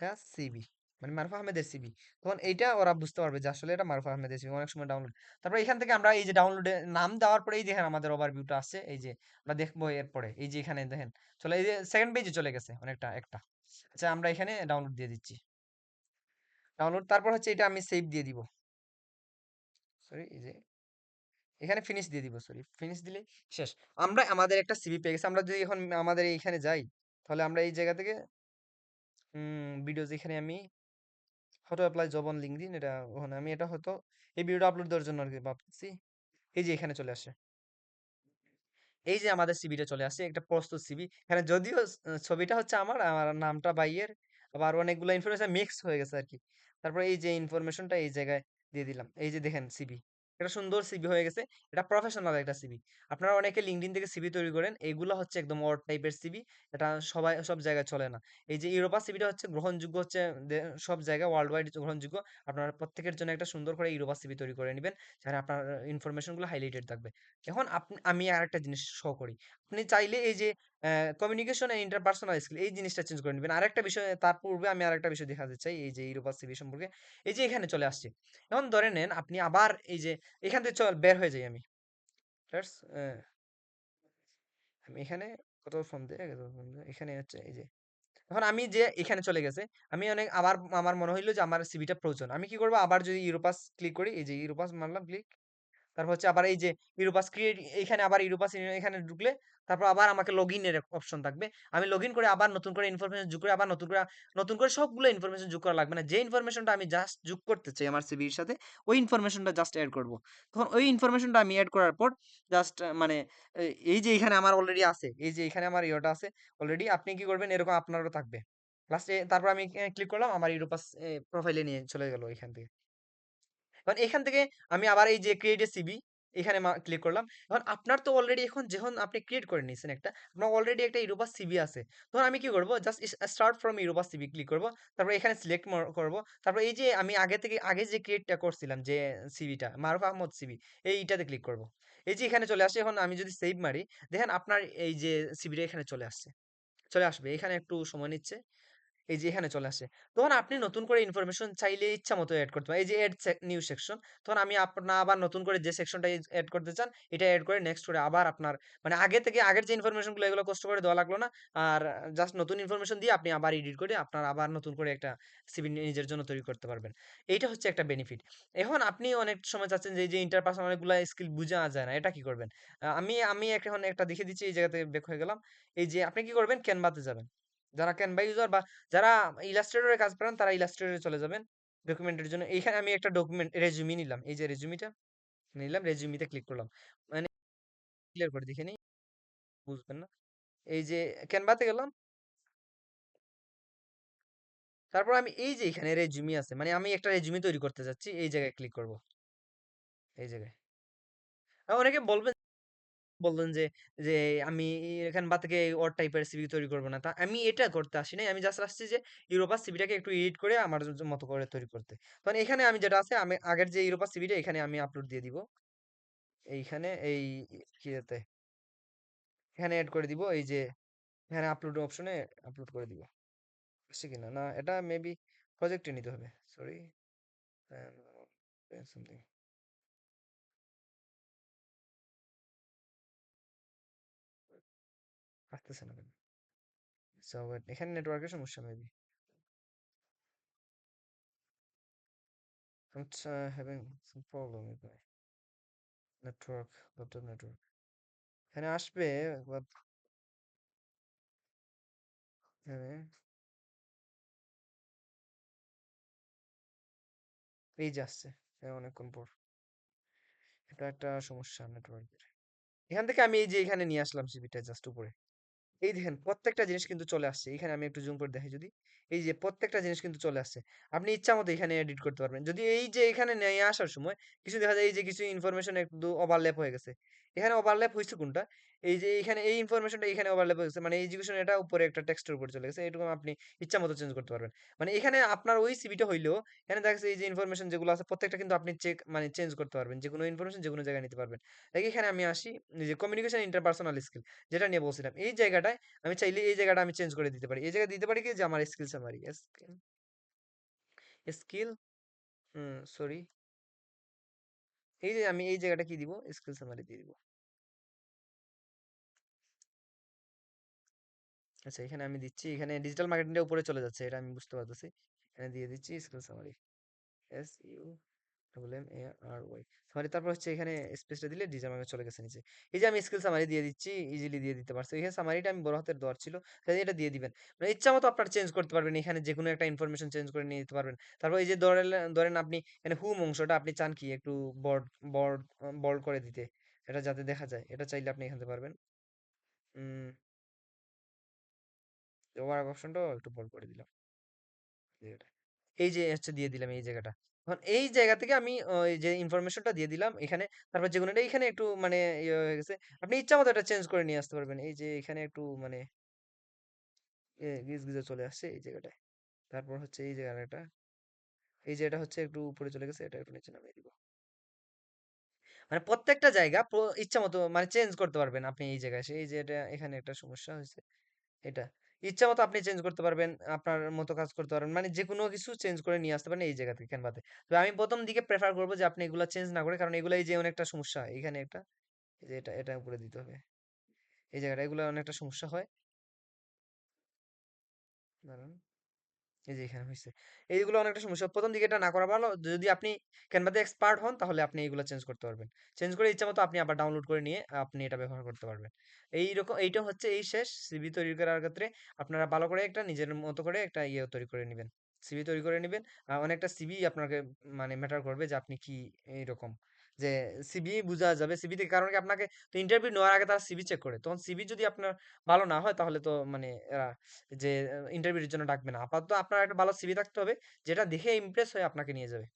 হ্যাঁ সিবি, মানে মারুফ আহমেদের সিবি। তখন এইটা ওরা বুঝতে পারবে যে আসলে এটা মারুফ আহমেদের সিবি, অনেক সময় ডাউনলোড। তারপর এখান থেকে আমরা এই যে ডাউনলোডে নাম দেওয়ার পরে, এই দেখেন আমাদের ওভারভিউটা আসছে, এই যে আমরা দেখবো এরপরে, এই যে এখানে দেখেন চলে, এই যে সেকেন্ড পেজে চলে গেছে অনেকটা একটা। আচ্ছা আমরা এখানে ডাউনলোড দিয়ে দিচ্ছি, ডাউনলোড, তারপর হচ্ছে এটা আমি সেভ দিয়ে দিব। সরি, এই যে এখানে ফিনিশ দিয়ে দিব, সরি ফিনিশ দিলে শেষ। আমরা আমাদের একটা সিভি পেয়ে গেছি। আমরা যদি এখন আমাদের এইখানে যাই, তাহলে আমরা এই জায়গা থেকে ভিডিও, যেখানে আমি how to apply job on LinkedIn, এটা ওখানে আমি এটা হয়তো এই ভিডিওটা আপলোড দেওয়ার জন্য আর কি ভাবতেছি। এই যে এখানে চলে আসে, এই যে আমাদের সিভিটা চলে আসছে, একটা প্রস্তুত সিভি। এখানে যদিও ছবিটা হচ্ছে আমার, আমার নামটা বাইয়ের, আবার অনেকগুলো ইনফরমেশন মিক্স হয়ে গেছে আর কি। তারপরে এই যে ইনফরমেশনটা এই জায়গায় দিয়ে দিলাম, এই যে দেখেন সিভি, এটা সুন্দর সিভি হয়ে গেছে। এটা প্রফেশনাল একটা সিভি। আপনারা অনেকে লিঙ্কডইন থেকে সিভি তৈরি করেন, এগুলো হচ্ছে একদম ওয়ার্ড টাইপের সিভি। এটা সবাই সব জায়গায় চলে না। এই যে ইউরোপা সিভিটা হচ্ছে গ্রহণযোগ্য, হচ্ছে সব জায়গায় ওয়ার্ল্ড ওয়াইড গ্রহণযোগ্য। আপনারা প্রত্যেকের জন্য একটা সুন্দর করে ইউরোপা সিভি তৈরি করে নেবেন, যেখানে আপনার ইনফরমেশন গুলো হাইলাইটেড থাকবে। এখন আমি আরেকটা জিনিস শো করি। আপনি চাইলে এই যে কমিউনিকেশন এন্ড ইন্টারপার্সোনাল স্কিল এই জিনিসটা চেঞ্জ করে নিবেন। আরেকটা বিষয় তার পূর্বে আমি আরেকটা বিষয় দেখাতে চাই এই যে ইউরোপাস সিভি সম্পর্কে। এই যে এখানে চলে আসছি। এখন ধরে নেন আপনি আবার এই যে এখান থেকে বের হয়ে যাই আমি। দ্যাটস আমি এখানে কত ফর্ম দেই, এখানে হচ্ছে এই যে এখন আমি যে এখানে চলে গেছে, আমি অনেক আবার আমার মনে হইলো যে আমার সিভিটা প্রয়োজন। আমি কি করব আবার যদি ইউরোপাস ক্লিক করি, এই যে ইউরোপাস মারলাম ক্লিক। তারপর হচ্ছে আবার এই যে ইউরোপাস ক্রিয়েট এইখানে আবার ইউরোপাস এখানে ঢুকলে তারপর আবার আমাকে লগইন এর অপশন থাকবে। আমি লগইন করে আবার নতুন করে ইনফরমেশন যোগ করে আবার নতুন করে সবগুলো ইনফরমেশন যোগ করা লাগবে না। যে ইনফরমেশনটা আমি জাস্ট যোগ করতে চাই আমার সিভির সাথে ওই ইনফরমেশনটা জাস্ট এড করব। তখন ওই ইনফরমেশনটা আমি এড করার পর জাস্ট মানে এই যে এখানে আমার অলরেডি আছে, এই যে এখানে আমার ইয়েটা আছে অলরেডি। আপনি কি করবেন এরকম আপনারও থাকবে। লাস্টে তারপর আমি ক্লিক করলাম আমার ইউরোপাস প্রোফাইলে নিয়ে চলে গেল এখান থেকে। এখন এখান থেকে আমি আবার এই যে ক্রিয়েট এ সিভি এখানে ক্লিক করলাম। এখন আপনার তো অলরেডি এখন যখন আপনি ক্রিয়েট করে নিয়েছেন একটা, আপনার অলরেডি একটা ইউরোপাস সিভি আছে। তখন আমি কি করব just start from Europass CV click করব। তারপর এখানে সিলেক্ট করব। তারপর এই যে আমি আগে যে ক্রিয়েটটা করছিলাম যে সিভিটা মারুফ আহমদ সিভি এইটাতে ক্লিক করব। এই যে এখানে চলে আসে। এখন আমি যদি সেভ মারি দেখেন আপনার এই যে সিভিটা এখানে চলে আসছে। চলে আসবে। এখানে একটু সময় নিচ্ছে। এই যে এখানে চলে আসে। তখন আপনি নতুন করে ইনফরমেশন চাইলে ইচ্ছামত এড করতে পারেন। এই যে এড নিউ সেকশন। তখন আমি আপনার আবার নতুন করে যে সেকশনটা এড করতে চান এটা এড করে নেক্সট করে আবার আপনার মানে আগে থেকে আগের যে ইনফরমেশন গুলো এগুলো কষ্ট করে দেওয়া লাগলো না। আর জাস্ট নতুন ইনফরমেশন দিয়ে আপনি আবার এডিট করে আপনার আবার নতুন করে একটা সিভি নিজের জন্য তৈরি করতে পারবেন। এইটা হচ্ছে একটা বেনিফিট। এখন আপনি অনেক সময় চাচ্ছেন যে এই যে ইন্টারপার্সোনাল গুলা স্কিল বুঝা যায় না। এটা কি করবেন? আমি আমি এখন একটা দেখিয়ে দিচ্ছি এই জায়গাতে ব্যাক হয়ে গেলাম। এই যে আপনি কি করবেন ক্যানভাতে যাবেন। যারা ক্যানভা ইউজার বা যারা ইলাস্ট্রেটরে কাজ করেন তারা ইলাস্ট্রেটরে চলে যাবেন ডকুমেন্টের জন্য। এইখানে আমি একটা ডকুমেন্ট রেজুমি নিলাম। এই যে রেজুমিটা নিলাম, রেজুমিতে ক্লিক করলাম। মানে ক্লিয়ার করে দেখে নিই, বুঝবেন না। এই যে ক্যানভাতে গেলাম। তারপর আমি এই যে এখানে রেজুমি আছে, মানে আমি একটা রেজুমি তৈরি করতে যাচ্ছি, এই জায়গায় ক্লিক করব। এই জায়গায় অনেকে বললেন যে যে আমি এখান বা থেকে ওর টাইপের সিভি তৈরি করবো না। তা আমি এটা করতে আসি নাই। আমি জাস্ট আসছি যে ইউরোপাস সিভিটাকে একটু এডিট করে আমার মতো করে তৈরি করতে। তখন এখানে আমি যেটা আছে আমি আগের যে ইউরোপাস সিভিটা এখানে আমি আপলোড দিয়ে দিব। এইখানে এই ইয়েতে এখানে এড করে দিব। এই যে এখানে আপলোড অপশনে আপলোড করে দিব। আসছে কিনা না এটা মেবি প্রজেক্টে নিতে হবে। সরি সামথিং আসতেছে না কেন? সো এখানে নেটওয়ার্কের সমস্যা মেবি। আচ্ছা having some problem with my network, laptop network. এখানে আসবে বাট এখানে এই যে আসছে অনেকক্ষণ পর। এটা একটা সমস্যা নেটওয়ার্কের। এখান থেকে আমি এই যে এখানে নিয়ে আসলাম সিভিটা জাস্ট উপরে। এই দেখেন প্রত্যেকটা জিনিস কিন্তু চলে আসছে। এখানে আমি একটু জুম করে দেখাই যদি। এই যে প্রত্যেকটা জিনিস কিন্তু চলে আসছে। আপনি ইচ্ছামত এখানে এডিট করতে পারবেন। যদি এই যে এখানে নিয়ে আসার সময় কিছু দেখা যায় এই যে কিছু ইনফরমেশন একটু ওভারল্যাপ হয়ে গেছে। এখানে ওভারল্যাপ হইছে কোনটা? এই যে এইখানে এই ইনফরমেশনটা এখানে ওভারল্যাপ হয়ে গেছে। মানে এডুকেশন এটা উপরে একটা টেক্সটের উপরে চলে গেছে। এটুকু আপনি ইচ্ছামত চেঞ্জ করতে পারবেন। মানে এখানে আপনার ওই সিভিটা হইলেও এখানে দেখা যাচ্ছে এই যে ইনফরমেশন যেগুলো আছে প্রত্যেকটা কিন্তু আপনি মানে চেঞ্জ করতে পারবেন। যেকোনো ইনফরমেশন যেকোনো জায়গায় নিতে পারবেন। লাইক এখানে আমি আসি এই যে কমিউনিকেশন ইন্টারপার্সোনাল স্কিল যেটা নিয়ে বলছিলাম। এই জায়গাটায় আমি চাইলে এই জায়গাটা আমি চেঞ্জ করে দিতে পারি। এই জায়গায় দিতে পারি কি যে আমার স্কিল সামারি স্কিল সরি এই যে আমি এই জায়গাটা কি দিব স্কিল সামারি দিয়ে দিব। আচ্ছা এখানে আমি দিচ্ছি, এখানে ডিজিটাল মার্কেটিং এর উপরে চলে যাচ্ছে এটা আমি বুঝতে পারতেছি। এখানে দিয়ে দিচ্ছি skill summary S U double M A R Y summary. তারপর হচ্ছে এখানে স্পেসটা দিলে ডিজাইন আমাকে চলে গেছে নিচে। এই যে আমি স্কিল সামারি দিয়ে দিচ্ছি, ইজিলি দিয়ে দিতে পারছি। এখানে সামারিটা আমি বড় হাতের দেওয়ার ছিল, তাই এটা দিয়ে দিবেন। মানে ইচ্ছা মতো আপনার চেঞ্জ করতে পারবেন, এখানে যে কোনো একটা ইনফরমেশন চেঞ্জ করে নিয়ে যেতে পারবেন। তারপর এই যে ধরেন আপনি এখানে হুম অংশটা আপনি চান কি একটু বড় বড় বড় করে দিতে, এটা যাতে দেখা যায়, এটা চাইলে আপনি এখান থেকে পারবেন। ওভার অপশনটাও একটু বড় করে দিলাম জায়গাটা। এই যে হচ্ছে দিয়ে দিলাম এই জায়গাটা। এখন এই জায়গা থেকে আমি ওই যে ইনফরমেশনটা দিয়ে দিলাম এখানে। তারপর যেকোনো এটা এখানে একটু মানে ইয়ে হয়ে গেছে। আপনি ইচ্ছামত এটা চেঞ্জ করে নিয়ে আসতে পারবেন। এই যে এখানে একটু মানে গিজগিজে চলে আসছে এই জায়গাটায়। তারপর হচ্ছে এই জায়গাটা এই যে এটা হচ্ছে একটু উপরে চলে গেছে, এটা একটু নিচে নামিয়ে দিব। মানে প্রত্যেকটা জায়গা ইচ্ছা মতো মানে চেঞ্জ করতে পারবেন আপনি এই জায়গায় এসে। এই যে এটা এখানে একটা সমস্যা হয়েছে এটা। ইচ্ছা মতো আপনি চেঞ্জ করতে পারবেন, আপনার মতো কাজ করতে পারবেন। মানে যেকোনো কিছু চেঞ্জ করে নিয়ে আসতে পারেন এই জায়গা থেকে ক্যানভাতে। তো আমি ১ম দিকে প্রেফার করব যে আপনি এগুলা চেঞ্জ না করে, কারণ এগুলা এই যে অনেকটা সমস্যা। এখানে একটা, এই যে এটা উপরে দিতে হবে। এই জায়গাটা এগুলা অনেকটা সমস্যা হয়। দাঁড়ান। এই যে এখানে হইছে। এইগুলো অনেকটা সমস্যা। ১ম দিকে এটা না করা ভালো। যদি আপনি ক্যানভাতে এক্সপার্ট হন তাহলে আপনি এগুলা চেঞ্জ করতে পারবেন। চেঞ্জ করে ইচ্ছামত আপনি আবার ডাউনলোড করে নিয়ে আপনি এটা ব্যবহার করতে পারবেন। এইরকম এইটা হচ্ছে এই শেষ সিভি তৈরি করার ক্ষেত্রে আপনারা ভালো করে একটা নিজের মতো করে একটা ইয়ে তৈরি করে নিবেন। সিভি তৈরি করে নিবেন। অনেকটা সিভি আপনাকে মানে ম্যাটার করবে যে আপনি কি এইরকম। যে সিভি বুঝা যাবে। সিভি থেকে, কারণ কি আপনাকে তো ইন্টারভিউ নেওয়ার আগে তারা সিভি চেক করে। তখন সিভি যদি আপনার ভালো না হয় তাহলে তো মানে এরা যে ইন্টারভিউর জন্য ডাকবে না। আপাতত আপনার একটা ভালো সিভি থাকতে হবে, যেটা দেখে ইমপ্রেস হয়ে আপনাকে নিয়ে যাবে।